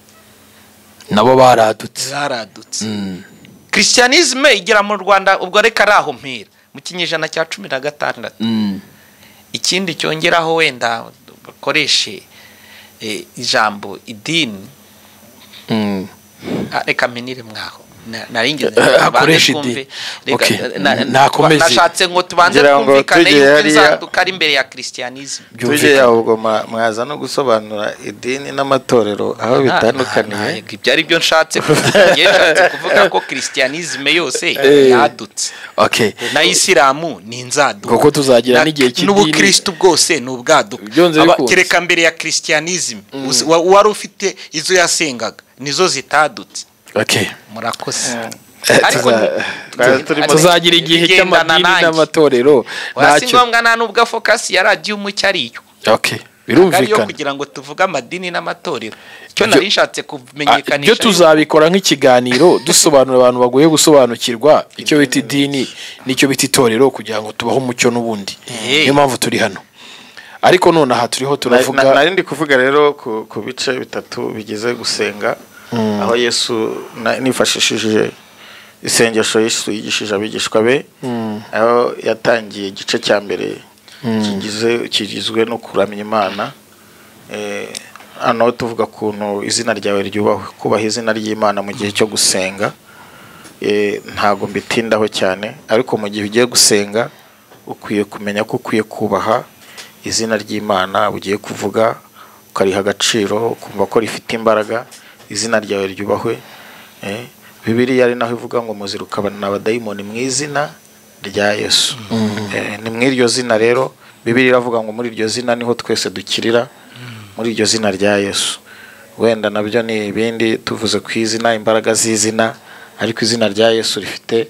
Speaker 2: nabo baradutse.
Speaker 1: Christianism igera mu Rwanda ubwo reka raho mpera mu kinyejana cya 16. Ikindi cyongeraho wenda bakoreshe ijambo idini reka menire mwaho naringeze
Speaker 2: akoresha idi nakomeze
Speaker 1: nashatse ngo tubanze kumvikane yuko inzaduka ari imbere ya christianism
Speaker 3: tuje ahubwo mwaza no gusobanura idini n'amatorero aho bitandukaniye
Speaker 1: ibyo ari byo nshatse kuvuga ko christianism yose yadutse na isilamu ni inzaduka
Speaker 2: kuko tuzagira n'igihe cy'idini
Speaker 1: n'ubukristo bwose ni ubwaduka kereka mbere ya christianism wari ufite izo yasengaga nizo zitadutse murakoze ariko
Speaker 2: tuzagira igihe cy'amadini n'amatorero
Speaker 1: ntacyo ngombwa nta nubwo focus ya radio Umuco ariyo birumvikana kugira ngo tuvuge amadini n'amatorero cyo nari nshatse kumenyekanisha
Speaker 2: ibyo tuzabikora nk'ikiganiro dusobanura abantu bagoye gusobanukirwa icyo bita idini n'icyo bita itorero kugira ngo tubaho umucyo n'ubundi niyo mpamvu turi hano ariko none aha turiho turavuga
Speaker 3: nari ndi kuvuga rero ku bice bitatu bigize gusenga aho Yesu nifashishije isengesho Yesu yigishije abigishwa be aho yatangiye igice cya mbere kigizwe no kuramya Imana hano tuvuga kuntu izina ryawe ryubahwe kubaha izina ry'Imana mu gihe cyo gusenga ntago mbitindaho cyane ariko mu gihe ugiye gusenga ukwiye kumenya ko ukwiye kubaha izina ry'Imana ugiye kuvuga ukariha agaciro kumva ko rifite imbaraga izina ryawe ryubahwe bibiliya ari naho ivuga ngo muzirukabana n'abadayimoni mu izina rya Yesu ni mw'iryo zina rero bibiliya iravuga ngo muri iryo zina niho twese dukirira muri iryo zina rya Yesu wenda nabyo ni ibindi tuvuze ku izina imbaraga z'izina ariko izina rya Yesu rifite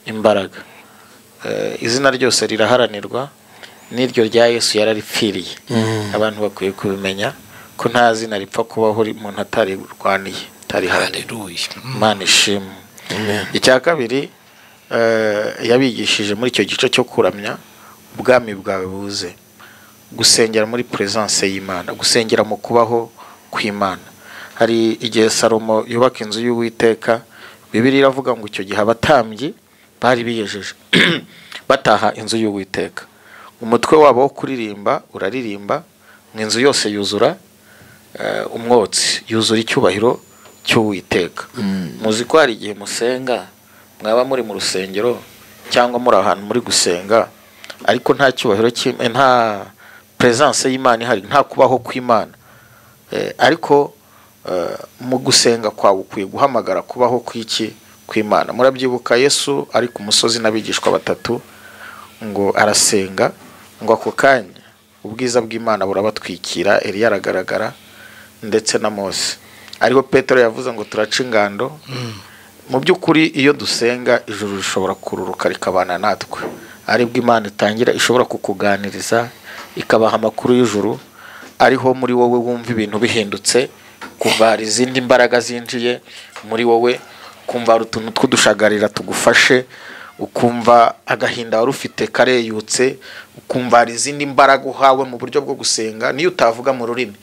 Speaker 3: imbaraga izina ryose riraharanirwa n'iryo rya Yesu yararipfiriye abantu bakwiye kubimenya ko nta zina ripfa kubaho umuntu atari rwaniye tari haleluya Imana ishimwe icya kabiri yabigishije muri icyo gice cyo kuramya ubwami bwawe buze gusengera muri presence y'Imana gusengera mu kubaho kw'Imana hari igihe Salomo yubaka inzu y'Uwiteka bibiliya iravuga ngo icyo gihe abatambyi bari biyejeje bataha inzu y'Uwiteka umutwe wabo wo kuririmba uraririmba n'inzu yose yuzura umwotsi yuzura icyubahiro cy'Uwiteka muzi ko hari igihe musenga mwaba muri mu rusengero cyangwa muri ahantu muri gusenga ariko nta cyubahiro nta presence y'Imana ihari nta kubaho kw'Imana ariko mu gusenga kwawe ukwiye guhamagara kubaho kw'Imana murabyibuka Yesu ari ku musozi n'abigishwa batatu ngo arasenga ngo ako kanya ubwiza bw'Imana burabatwikira Eliya aragaragara ndetse na Mose ariho Petero yavuze ngo turaca ingando mu by'ukuri iyo dusenga ijuru rishobora kururuka rikabana natwe aribwo Imana itangira ishobora kukuganiriza ikabaha amakuru y'ijuru ariho muri wowe wumva ibintu bihindutse kumva hari izindi mbaraga zinjiye muri wowe kumva hari utuntu tw'udushagarira tugufashe ukumva agahinda wari ufite kareyutse ukumva hari izindi mbaraga uhawe mu buryo bwo gusenga niyo utavuga mu rurimi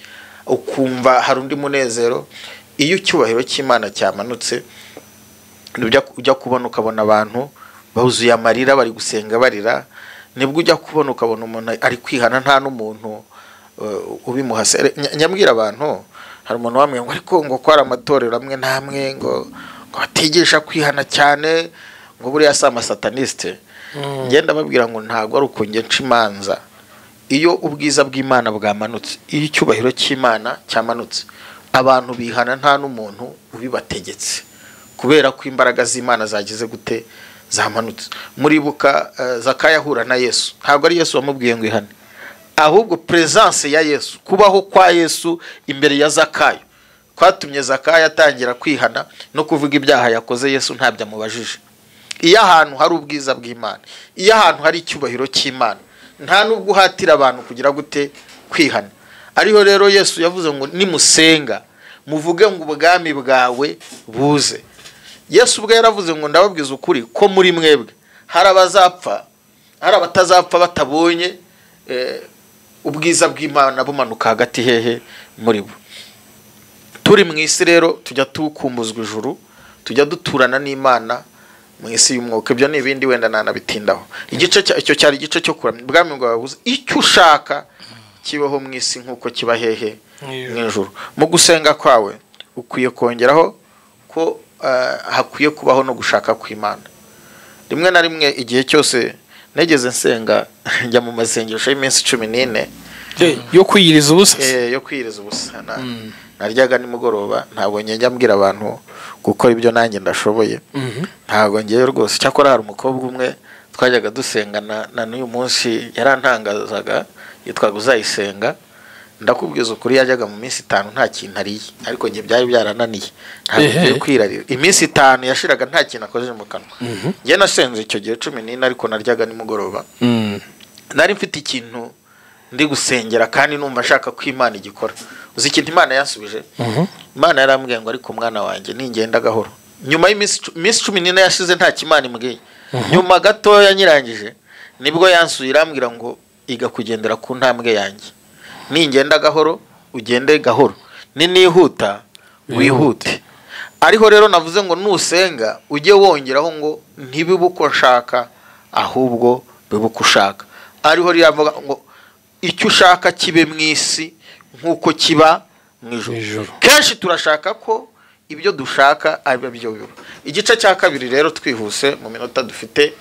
Speaker 3: ukumva hari undi munezero iyo icyubahiro cy'Imana cyamanutse ujya kubona ukabona abantu bahuzuye amarira bari gusenga barira nibwo ujya kubona ukabona umuntu ari kwihana nta n'umuntu ubimuhase nyambwira abantu hari umuntu wamwe ngo ariko ngo kwara amatorero amwe namwe ngo batigisha kwihana cyane ngo buriya si amasataniste ngenda babwira ngo ntago ari uko nge nca imanza iyo ubwiza bw'Imana bwamanutse iyo icyubahiro cy'Imana cyamanutse abantu bihana nta n'umuntu ubibategetse kubera ko imbaraga z'Imana zagize gute zamanutse muribuka Zakayo ahura na Yesu ntabwo ari Yesu wamubwiye ngo ihane ahubwo presence ya Yesu kubaho kwa Yesu imbere ya Zakayo kwatumye Zakayo atangira kwihana no kuvuga ibyaha yakoze Yesu ntabyo amubajije iyo ahantu hari ubwiza bw'Imana iyo ahantu hari icyubahiro cy'Imana nta nubwo uhatira abantu kugira gute kwihana ariho rero Yesu yavuze ngo nimusenga muvuge ngo ubwami bwawe buze Yesu ubwo yaravuze ngo ndababwiza ukuri ko muri mwebwe hari abazapfa hari abatazapfa batabonye ubwiza bw'Imana bumanuka hagati hehe muri bo turi mu isi rero tujya tukumbuzwa ijuru tujya duturana n'Imana mu isi y'umwuka ibyo n'ibindi wenda nanabitindaho igice icyo cyari igice cyo kuramya ubwami bwawe buze icyo ushaka kibaho mu isi nk'uko kiba hehe mu ijuru mu gusenga kwawe ukwiye kongeraho ko hakwiye kubaho no gushaka kw'Imana. Rimwe na rimwe igihe cyose negeze nsenga njya mu masengesho y'iminsi 14
Speaker 2: yo kwiyiriza ubusa
Speaker 3: yo kwiyiriza ubusa. Naryaga nimugoroba, ntabwo njya mbwira abantu gukora ibyo nanjye ndashoboye, ntabwo ngiye rwose. Cyakora hari umukobwa umwe twajyaga dusengana na n'uyu munsi yarantangazaga, yitwaga Uzayisenga. Ndakubwiza ukuri yajyaga mu minsi 5 nta kintu ariye, ariko ngiye byari byarananiye, ntabwo ngiye kwirarira. Iminsi 5 yashiraga nta kintu akojeje mu kanwa. Ngiye nasenze icyo gihe 14 ariko naryaga nimugoroba. Nari mfite ikintu ndi gusengera kandi numva nshaka ko Imana igikora. Uzi ikintu Imana yansubije? Imana yarambwiye ngo ariko mwana wanjye ningenda gahoro. Nyuma y'iminsi 14 yashize nta kimana imbwiye. Nyuma gato yanyirangije nibwo yansuye irambwira ngo iga kugendera ku ntambwe yanjye. Ningenda gahoro ugende gahoro, nihuta wihute. Ariho rero navuze ngo nusenga ujye wongeraho ngo ntibibe uko nshaka ahubwo bibe uko ushaka. Ariho ryavuga ngo icyo ushaka kibe mu isi nkuko kiba mu ijuru. Kenshi turashaka ko ibyo dushaka ari byo biba. Igice cya kabiri rero twihuse mu minota dufite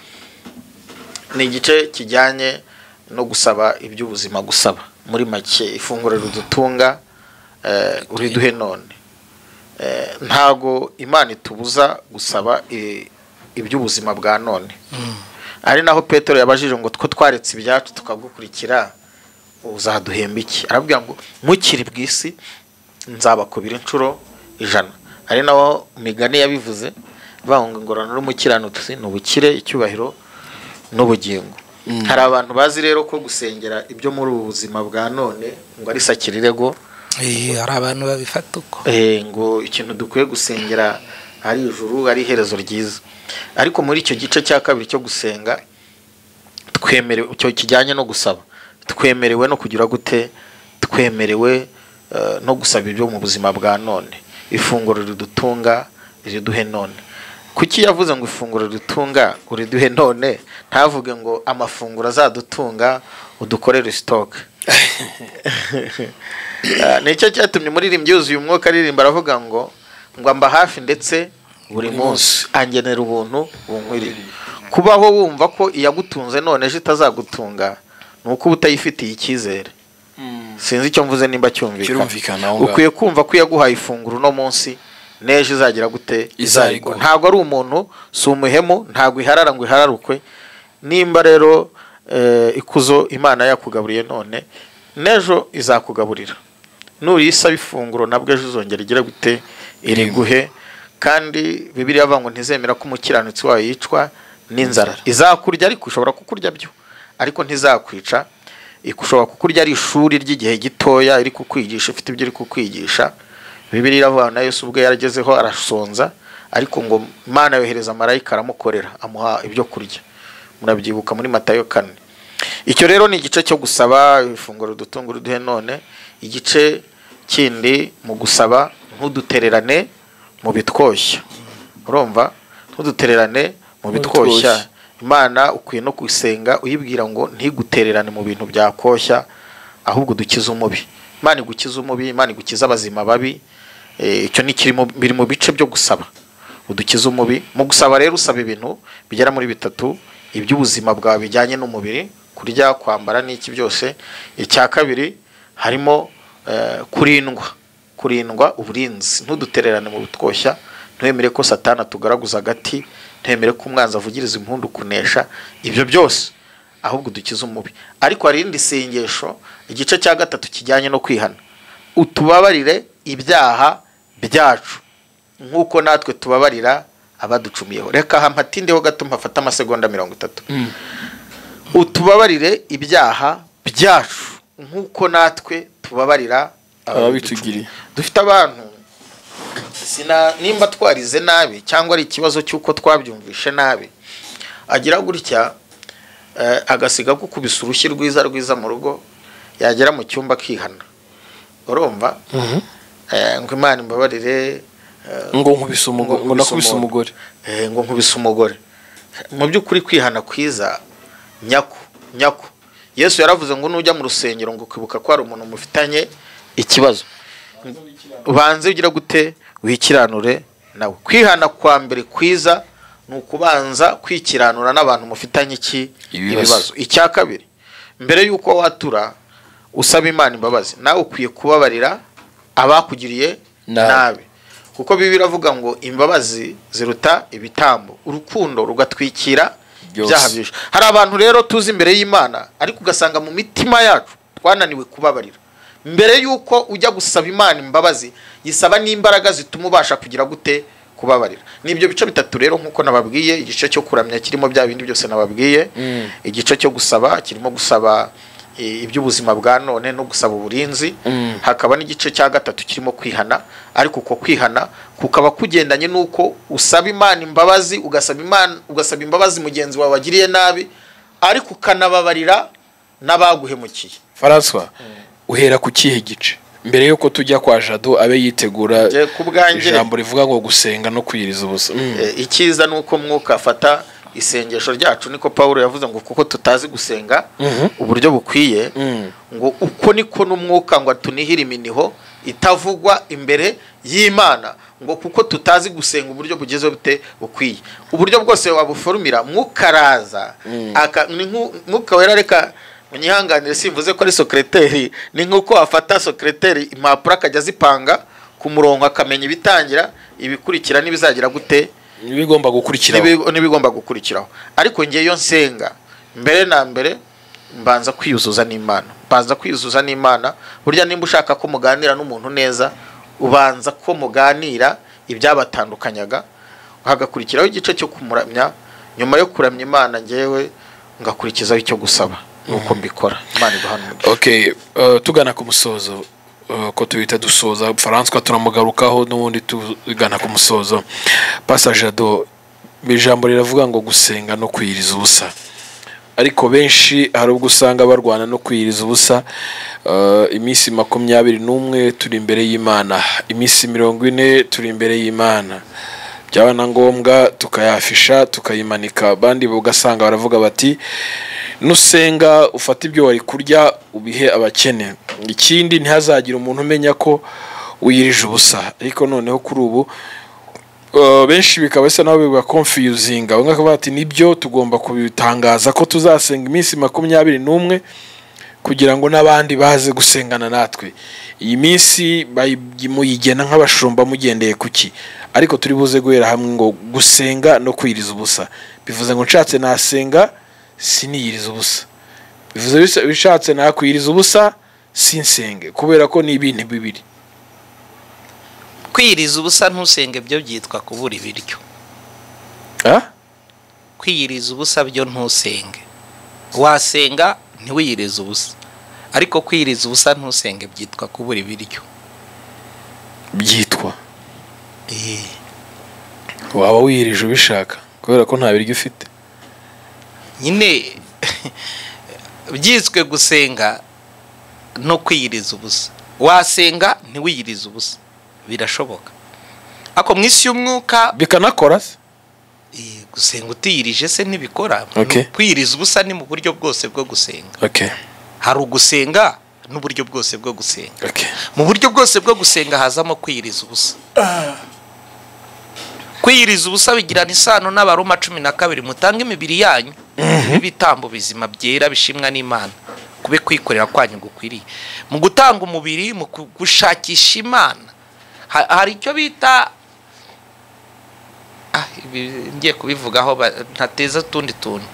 Speaker 3: ni igice kijyanye no gusaba iby'ubuzima. Gusaba muri make ifunguro ridutunga uriduhe none. Ntago Imana itubuza gusaba iby'ubuzima bwa none. Ari naho Petero yabajije ngo two twaretse ibyacu tukagukurikira uzaduhemba iki? Arabwira ngo mukiri bw'isi nzabakubira inshuro 100. Ari naho Migani yabivuze banga ngorana n'umukiranutsi n'ubukire, icyubahiro n'ubugingo. Hari abantu bazi rero ko gusengera ibyo muri ubu buzima bwa none ngo ari sakirirego.
Speaker 1: Hari abantu babifata uko
Speaker 3: ngo ikintu dukwiye gusengera ari ijuru, ari iherezo ryiza. Ariko muri icyo gice cya kabiri cyo gusenga twemerewe, cyo kijyanye no gusaba, twemerewe no kugira gute, twemerewe no gusaba ibyo mu buzima bwa none. Ifunguro ridutunga riduhe none. Kuki yavuze ngo ifunguro ridutunga uriduhe none, ntavuge ngo amafunguro azadutunga udukorere stock? Nicyo cyatumye umuririmbyi yuzuye umwuka aririmba aravuga ngo amba hafi ndetse buri munsi angenera ubuntu bunkwiriye. Kubaho wumva ko iyagutunze none ejo itazagutunga nuko ubutayifitiye icyizere. Sinzi icyo mvuze nimba cyumvikana. Ukwiye kumva ko yaguhaye ifunguro no munsi neje izagira gute izarigwa. Ntago ari umuntu, si umuhemu, ntago iharara ngo ihararukwe. Nimba rero ikuzo Imana yakugaburiye none, nejo izakugaburira. Nurisa ifunguro nabwo ejo uzongera igira gute iriguhe. Kandi bibiliya avuga ngo ntizemera ko umukiranutsi wayo yicwa n'inzara. Izakurya ariko ushobora kukurya byo, ariko ntizakwica. Ikushobora kukurya ari ishuri ry'igihe gitoya iri kukwigisha, ifite ibyo iri kukwigisha. Bibiliya avuga na Yesu ubwo yaragezeho arasonza, ariko ngo Imana yohereza marayika aramukorera amuha ibyo kurya. Murabyibuka muri Matayo 4. Icyo rero ni igice cyo gusaba ifunguro dutunga uduhe none. Igice kindi mu gusaba ntudutererane mu bitwoshya. Urumva? Ntudutererane mu bitwoshya. Imana ukwiye no kusenga uyibwira ngo ntigutererane mu bintu byakoshya, ahubwo dukiza umubi. Imana igukiza umubi, Imana igukiza abazima babi. Icyo ni biri mu bice byo gusaba. Udukiza umubi. Mu gusaba rero usaba ibintu bigera muri 3 iby'ubuzima bwawe bijyanye n'umubiri, kurya, kwambara n'iki byose. Icya kabiri harimo kurindwa uburinzi. Ntudutererane mu bitwoshya, ntuemere ko Satana tugaragaza agati, ntemere ko umwanzi avugiriza impundu kunesha. Ibyo byose ahubwo dukiza umubi. Ariko hari indi sengesho, igice cya 3 kijyanye no kwihana. Utubabarire ibyaha byacu nkuko natwe tubabarira abaducumiyeho. Reka hampatindeho gato mpafata amasegonda 30. Utubabarire ibyaha byacu nkuko natwe tubabarira ababitugiriye. Dufite abantu nimba twarize nabi cyangwa ari ikibazo cyuko twabyumvishe nabi, agira gutya agasiga gukubisa urushyi rwiza mu rugo, yagera mu cyumba kihana. Urumva? Ngo Imana imbabarire,
Speaker 2: ngo nkubise umugore, ngo nakubise umugore,
Speaker 3: ngo nkubise umugore. Mu by'ukuri kwihana kwiza nyako Yesu yaravuze ngo nujya mu rusengero ngo kwibuka ko ari umuntu mufitanye ikibazo, ubanze ugira gute wikiranure nawe. Kwihana kwa mbere kwiza ni ukubanza kwikiranura n'abantu mufitanye ibibazo. Icya kabiri, mbere y'uko watura usaba Imana imbabazi, nawe ukwiye kubabarira abakugiriye nabi, kuko Bibiliya iravuga ngo imbabazi ziruta ibitambo, urukundo rugatwikira ibyaha byinshi. Hari abantu rero tuzi imbere y'Imana ariko ugasanga mu mitima yacu twananiwe kubabarira. Mbere y'uko ujya gusaba Imana imbabazi, yisaba n'imbaraga zituma ubasha kugira gute kubabarira. Nibyo bice bitatu rero nkuko nababwiye. Igice cyo kuramya kirimo bya bindi byose nababwiye. Igice cyo gusaba kirimo gusaba iby'ubuzima bwa none no gusaba uburinzi. Hakaba n'igice cya gatatu kirimo kwihana, ariko uko kwihana kukaba kugendanye nuko usaba Imana imbabazi, ugasaba imbabazi mugenzi wawe wagiriye nabi, ariko ukanababarira n'abaguhemukiye.
Speaker 2: François, uhera ku kihe gice mbere yuko tujya kwa Jado abe yitegura ijambo rivuga ngo gusenga no kwiriza ubusa?
Speaker 3: Ikiza nuko mwuka afata isengesho ryacu, niko Paulo yavuze ngo kuko tutazi gusenga uburyo bukwiye, ngo uko niko n'umwuka ngo atunihira iminiho itavugwa imbere y'Imana, ngo kuko tutazi gusenga uburyo bugezeho bute bukwiye. Uburyo bwose wabuforumira mwukaraza mwuka wera. Reka munyihanganire simvuze ko ari secrétaire, ni nkuko afata secrétaire impapuro akajya zipanga ku murongo, akamenya ibitangira, ibikurikira n'ibizagira gute, n'ibigomba gukurikiraho. Ariko ngiye yo nsenga mbere na mbere mbanza kwiyuzuza n'Imana. Burya nimba ushaka ko muganira n'umuntu neza, ubanza ko muganira ibyabatandukanyaga, hagakurikiraho igice cyo kumuramya. Nyuma yo kuramya Imana ngewe ngakurikizaho icyo gusaba, nuko mbikora. Imana iduhana umugisha.
Speaker 2: Okay, tugana ku musozo, ko tuhita dusoza. François turamugarukaho n'ubundi tugana ku musozo. Pastor Jado, ijambo riravuga ngo gusenga no kwiriza ubusa, ariko benshi hari ubwo usanga barwana no kwiriza ubusa. Iminsi 21 turi imbere y'Imana, iminsi 40 turi imbere y'Imana, byaba na ngombwa tukayafisha tukayimanika. Abandi ugasanga baravuga bati nusenga ufata ibyo wari kurya ubihe abakene. Ikindi ntihazagira umuntu umenya ko uyirije ubusa. Ariko noneho kuri ubu benshi bikaba bisa naho biba confusing. Bamwe bakavuga bati nibyo tugomba kubitangaza ko tuzasenga iminsi 21 kugira ngo n'abandi baze gusengana natwe. Iyi minsi muyigena nk'abashumba mugendeye kuki, ariko turi buze guhera hamwe ngo gusenga no kwiriza ubusa. Bivuze ngo nshatse nasenga siniyiriza ubusa, bivuze bishatse nakwiriza ubusa sinsenge, kubera ko ni ibintu bibiri.
Speaker 1: Kwiriza ubusa ntusenge byo byitwa kubura ibiryo. Kwiriza ubusa byo ntusenge. Wasenga ntiwiyiriza ubusa, ariko kwiriza ubusa ntusenge byitwa kubura ibiryo.
Speaker 2: Byitwa waba wiyirije ubishaka kubera ko nta biryo ufite.
Speaker 1: Nyine byitswe gusenga no kwiyiriza ubusa. Wasenga ntiwiyiriza ubusa, birashoboka. Ako mwisi y'umwuka
Speaker 2: bikanakora se.
Speaker 1: Gusenga utiyirije se ntibikora. Kwiyiriza ubusa ni mu buryo bwose bwo gusenga. Hari ugusenga n'uburyo bwose bwo gusenga. Mu buryo bwose bwo gusenga hazamo kwiyiriza ubusa. Kwiyiriza ubusa bigirana isano n'Abaroma 12, mutanga imibiri yanyu ibitambo bizima byera bishimwa n'Imana, kube kwikorera kwanyu gukwiriye. Mu gutanga umubiri mu gushakisha Imana hari icyo bita ngiye kubivugaho ntateza tundi tuntu,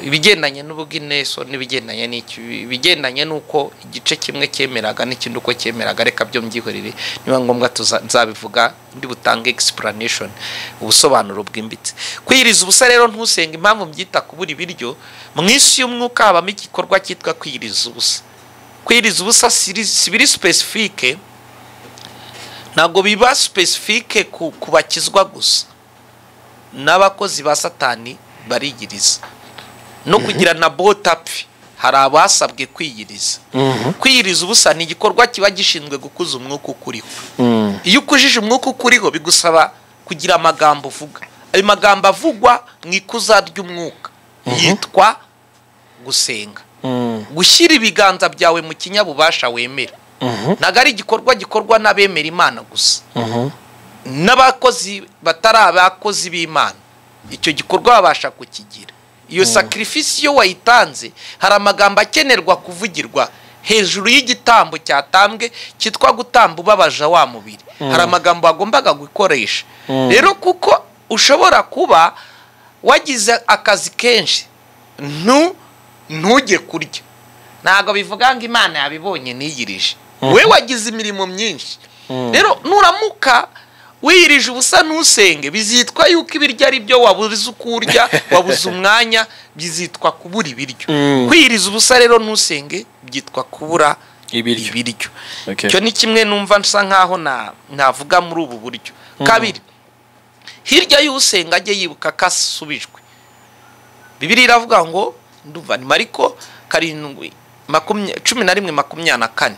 Speaker 1: ibigendanye n'ubugineso n'ibigendanye n'icyo, ibigendanye nuko igice kimwe cyemeraga n'ikindi uko cyemeraga. Reka byo mbyihorere, niba ngombwa tuzabivuga ndi butange explanation, ubusobanuro bwimbitse. Kwiyiriza ubusa rero ntusenga impamvu mbyita kubura ibiryo. Mu isi y'umwuka habamo igikorwa cyitwa kwiyiriza ubusa. Kwiyiriza ubusa si biri specifique, ntabwo biba specifique ku bakizwa gusa, n'abakozi ba Satani barigiriza no kugira na botapfi. Hari abasabwe kwiyiriza. Kwiyiriza ubusa ni igikorwa kiba gishinzwe gukuza umwuka ukuriho. Iyo ukujije umwuka ukuriho bigusaba kugira amagambo uvuga. Ayo magambo avugwa mu ikuza ry'umwuka yitwa gusenga. Gushyira ibiganza byawe mu kinyabubasha wemera. Ntago ari igikorwa gikorwa n'abemera Imana gusa. n'abakozi batari abakozi b'Imana icyo gikorwa babasha kukigira. Iyo sacrifice iyo wayitanze hari amagambo akenerwa kuvugirwa hejuru y'igitambo cyatambwe cyitwa gutamba ubabaja wa mubiri. Hari amagambo agombaga gukoresha. Rero kuko ushobora kuba wagize akazi kenshi ntujye kurya, ntago bivuga ngo Imana yabibonye niyirije. We wagize imirimo myinshi, rero nuramuka wiyirije ubusa ntusenge, bizitwa yuko ibiryo ari byo wabuze ukurya, wabuze umwanya, bizitwa kubura ibiryo. Kwiyiriza ubusa rero ntusenge byitwa kubura ibiryo. Cyo ni kimwe numva nsa nkaho navuga muri ubu buryo. Kabiri, hirya y'usenga ajye yibuka kasubijwe. Bibiliya iravuga ngo ndumva ni Mariko 11:24,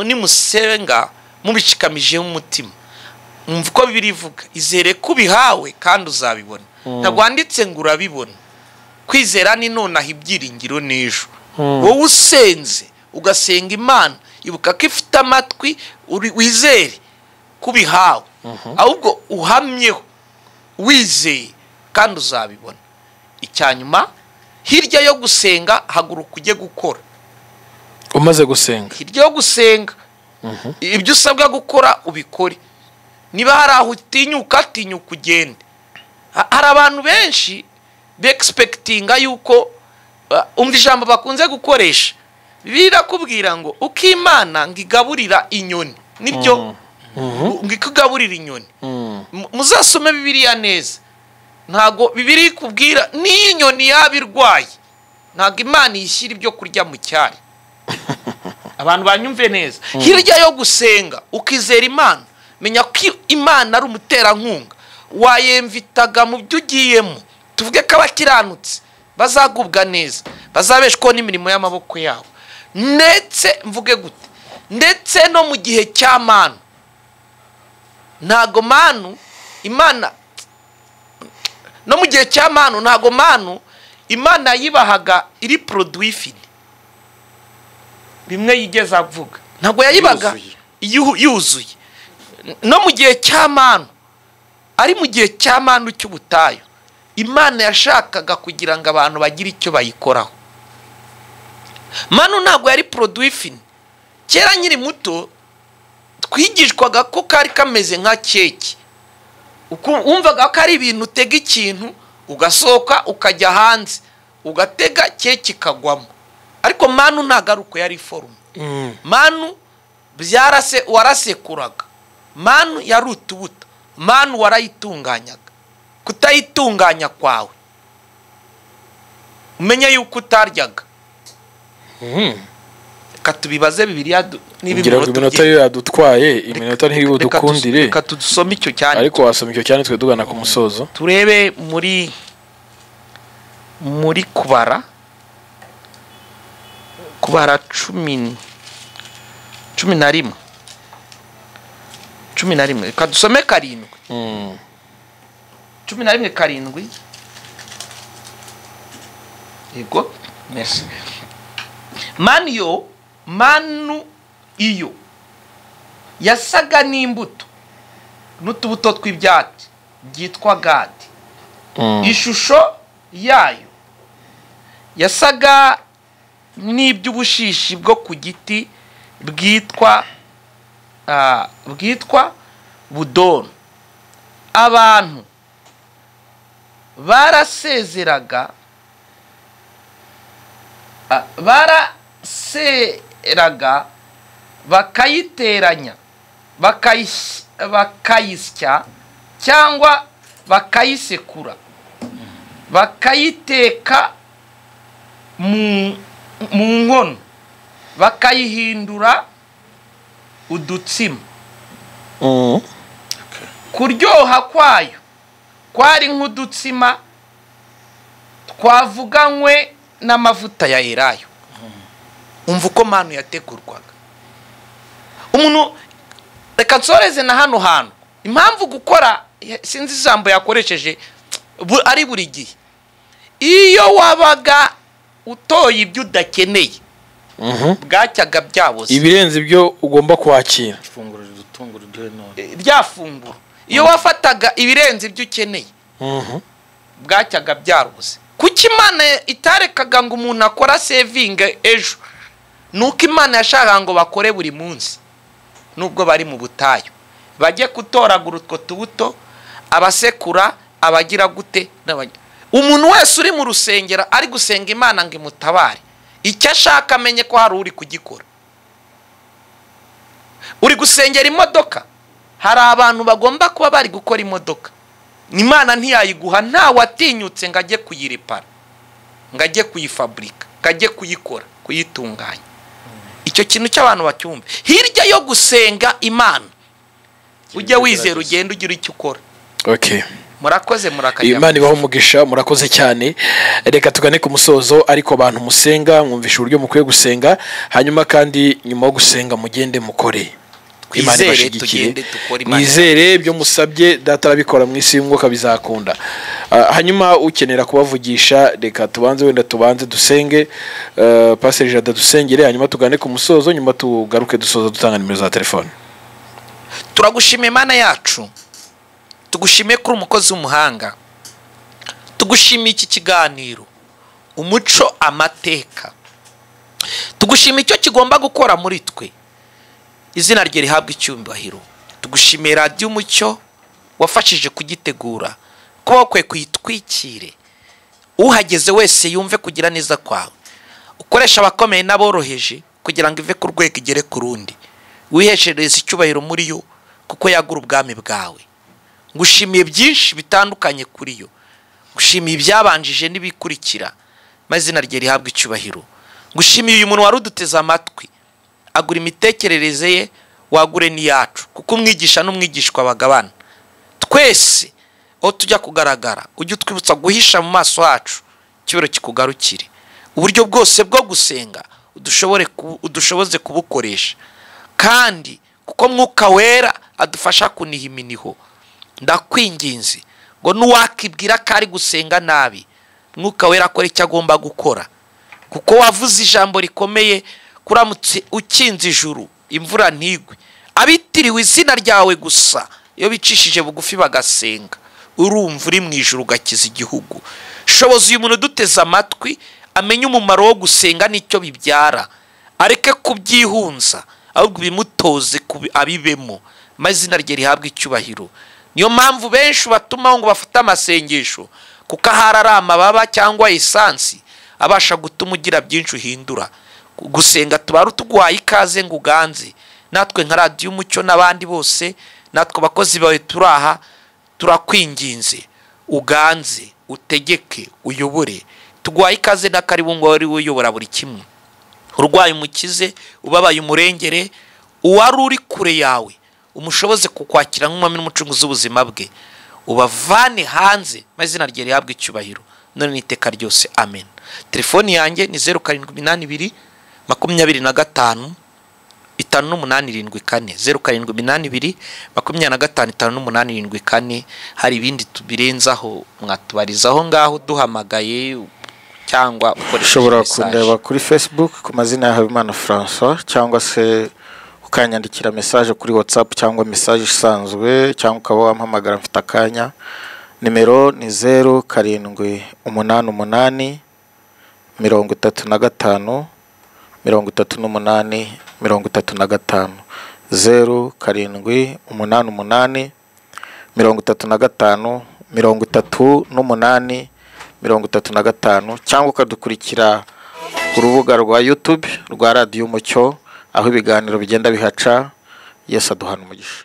Speaker 1: nimusenga mubishikamije umutima. Umva ko Bibiliya ivuga, izere kubihawe kandi uzabibona. Ntabwo wanditse ngo urabibona. Kwizera ni nonaha ibyiringiro n'ejo. Wowe usenze ugasenga Imana, ibuka ko ifite amatwi, wizere kubihawe, ahubwo uhamyeho wizeye kandi uzabibona. Icyanyuma, hirya yo gusenga haguruka ujye gukora.
Speaker 2: Umaze gusenga,
Speaker 1: hirya yo gusenga ibyo usabwa gukora ubikore. Niba hari aho utinyuka ugende. Hari abantu benshi expectinga yuko umva ijambo bakunze gukoresha, birakubwira ngo uko Imana ngigaburira inyoni, nibyo ngikugaburira inyoni. Muzasome Bibiliya neza, ntago Bibiliya ikubwira ni inyoni yabirwaye, ntago Imana yishyira ibyo kurya mu cyari. Abantu banyumve neza, hirya yo gusenga ukizera Imana, menya ko Imana ari umuterankunga. Wayemvitaga mu byo ugiyemo, tuvuge ko abakiranutse bazagubwa neza, bazabeshwaho n'imirimo y'amaboko yabo. Ndetse mvuge gute, ndetse no mu gihe cya manu, ntago manu Imana, no mu gihe cya manu ntago manu Imana yibahaga iri produit fini. Bimwe yigeze avuga, ntago yayibaga yuzuye. No mu gihe cya manu, ari mu gihe cya manu cy'ubutayu, Imana yashakaga kugira ngo abantu bagire icyo bayikoraho. Manu ntago yari produit fini. Kera nkiri muto twigishwaga ko kari kameze nka keke. Wumvaga ko ari ibintu utega ikintu ugasohoka ukajya hanze ugatega keke ikagwamo. Ariko manu ntago ari uko yari forume. Manu warasekuraga. Manu yari utubuto. Manu warayitunganyaga. Kutayitunganya kwawe, umenye yuko utaryaga. Katubibaze Bibiliya
Speaker 2: iminota yo yadutwaye, iminota ntibudukundire.
Speaker 1: Reka tudusome icyo cyane.
Speaker 2: Ariko wasoma icyo cyane twe dugana ku musozo.
Speaker 1: Turebe muri kubara 11. Reka dusome 7. 11:7. Yego, merci. Manu iyo yasaga n'imbuto n'utubuto tw'ibyatsi byitwa gadi. Ishusho yayo yasaga n'iby'ubushishi bwo ku giti bwitwa budono. Abantu baraseraga bakayiteranya bakayisya cyangwa bakayisekura, bakayiteka mu nkono, bakayihindura udutsima. Kuryoha kwayo kwari nk'udutsima twavuganywe n'amavuta ya elayo. Umva uko manu yategurwaga. Umuntu, reka nsoreze na hano hantu, impamvu gukora sinzi ijambo yakoresheje ari buri gihe. Iyo wabaga utoye ibyo udakeneye, bwacyaga byabuze.
Speaker 2: Ibirenze ibyo ugomba kwakira.
Speaker 1: rya funguro iyo wafataga ibirenze ibyo ukeneye bwacyaga byaruze. Kuki Imana itarekaga ngo umuntu akora saving ejo? Nuko Imana yashakaga ngo bakore buri munsi, nubwo bari mu butayu bajye kutoragura utwo tubuto, abasekura, abagira gute. Umuntu wese uri mu rusengero ari gusenga Imana ngo imutabare, icyo ashaka amenye ko hari uri kugikora. Uri gusengera imodoka, hari abantu bagomba kuba bari gukora imodoka. Imana ntiyayiguha nta watinyutse ngo ajye kuyiripara, ngo ajye kuyifabrika, ngo ajye kuyikora, kuyitunganya. Icyo kintu cy'abantu bacyumve. Hirya yo gusenga Imana, ujye wizera ugenda ugira icyo ukora.
Speaker 2: Okay.
Speaker 1: Murakoze murakajya.
Speaker 2: Imana ibaho umugisha, murakoze cyane. Reka tugane ku musozo, ariko abantu musenga mwumvisha uburyo mukwiye gusenga, hanyuma kandi nyuma yo gusenga mugende mukore. Imana ibashigikire, mwizere ibyo musabye data arabikora mu isi y'umwuka bizakunda. Hanyuma ukenera kubavugisha, reka tubanze wenda tubanze dusenge, Pastor Jada dusengere, hanyuma tugane ku musozo, nyuma tugaruke dusoza dutanga nimero za telefone.
Speaker 1: Turagushimiye Imana yacu, tugushimiye kuri umukozi w'umuhanga, tugushimiye iki kiganiro umuco amateka, tugushimiye icyo kigomba gukora muri twe, izina rye rihabwa icyubahiro. Tugushimiye Radio Umucyo wafashije kugitegura, kuba kwe kwitwikire, uhageze wese yumve kugira neza kwawe, ukoresha abakomeye n'aboroheje kugira ngo ive ku rwego igere ku rundi, wiheshereze icyubahiro muri yo kuko yagura ubwami bwawe. Ngushimiye byinshi bitandukanye kuri yo, ngushimiye ibyabanjije n'ibikurikira, mazina rye rihabwa icyubahiro. Ngushimiye uyu muntu wari uduteze amatwi, agura imitekerereze ye, wagure n'iyacu, kuko umwigisha n'umwigishwa bagabana. Twese aho tujya kugaragara ujye utwibutsa guhisha mu maso hacu, kibero kikugarukire. Uburyo bwose bwo gusenga udushoboze kubukoresha, kandi kuko Mwuka Wera adufasha kuniha iminiho. Ndakwinginze ngo nuwakibwira kari gusenga nabi, Mwuka Wera akora icyo agomba gukora, kuko wavuze ijambo rikomeye, kuramutse ukinze ijuru imvura ntigwe, abitiriwe izina ryawe gusa iyo bicishije bugufi bagasenga, urumva uri mu ijuru ugakiza igihugu. Shoboza uyu muntu duteze amatwi amenye umumaro wo gusenga n'icyo bibyara, areke kubyihunza, ahubwo bimutoze abibemo, mazina rye rihabwa icyubahiro. Niyo mpamvu benshi batuma ngo bafite amasengesho, kuko ahari ari amababa cyangwa esansi abasha gutuma ugira byinshi uhindura. Gusenga tubaru tuguhaye ikaze ngo uganze, natwe nka Radio Umucyo n'abandi bose, natwe bakozi bawe turaha, turakwinginze uganze, utegeke, uyobore. Tuguhaye ikaze n'akaribu ngo wari uyobora buri kimwe. Urwaye umukize, ubabaye umurengere, uwari uri kure yawe umushoboze kukwakira nk'umwami n'umucunguzi w'ubuzima bwe, ubavane hanze, mazina rye rihabwa icyubahiro none n'iteka ryose. Amen. Telefoni yanjye ni 0782 25 5874, 0782 255874. Hari ibindi tubirenzaho mwatubarizaho ngaho duhamagaye cyangwa
Speaker 3: ushobora kundeba kuri Facebook ku mazina ya Habimana François, cyangwa se ukanyandikira message kuri WhatsApp cyangwa message isanzwe, cyangwa ukaba wampamagara mfite akanya. Nimero ni 0788 35 38 35 0788 35 38 cyangwa ukadukurikira ku rubuga rwa YouTube rwa Radio Umucyo, aho ibiganiro bigenda bihaca. Yesu aduhana umugisha.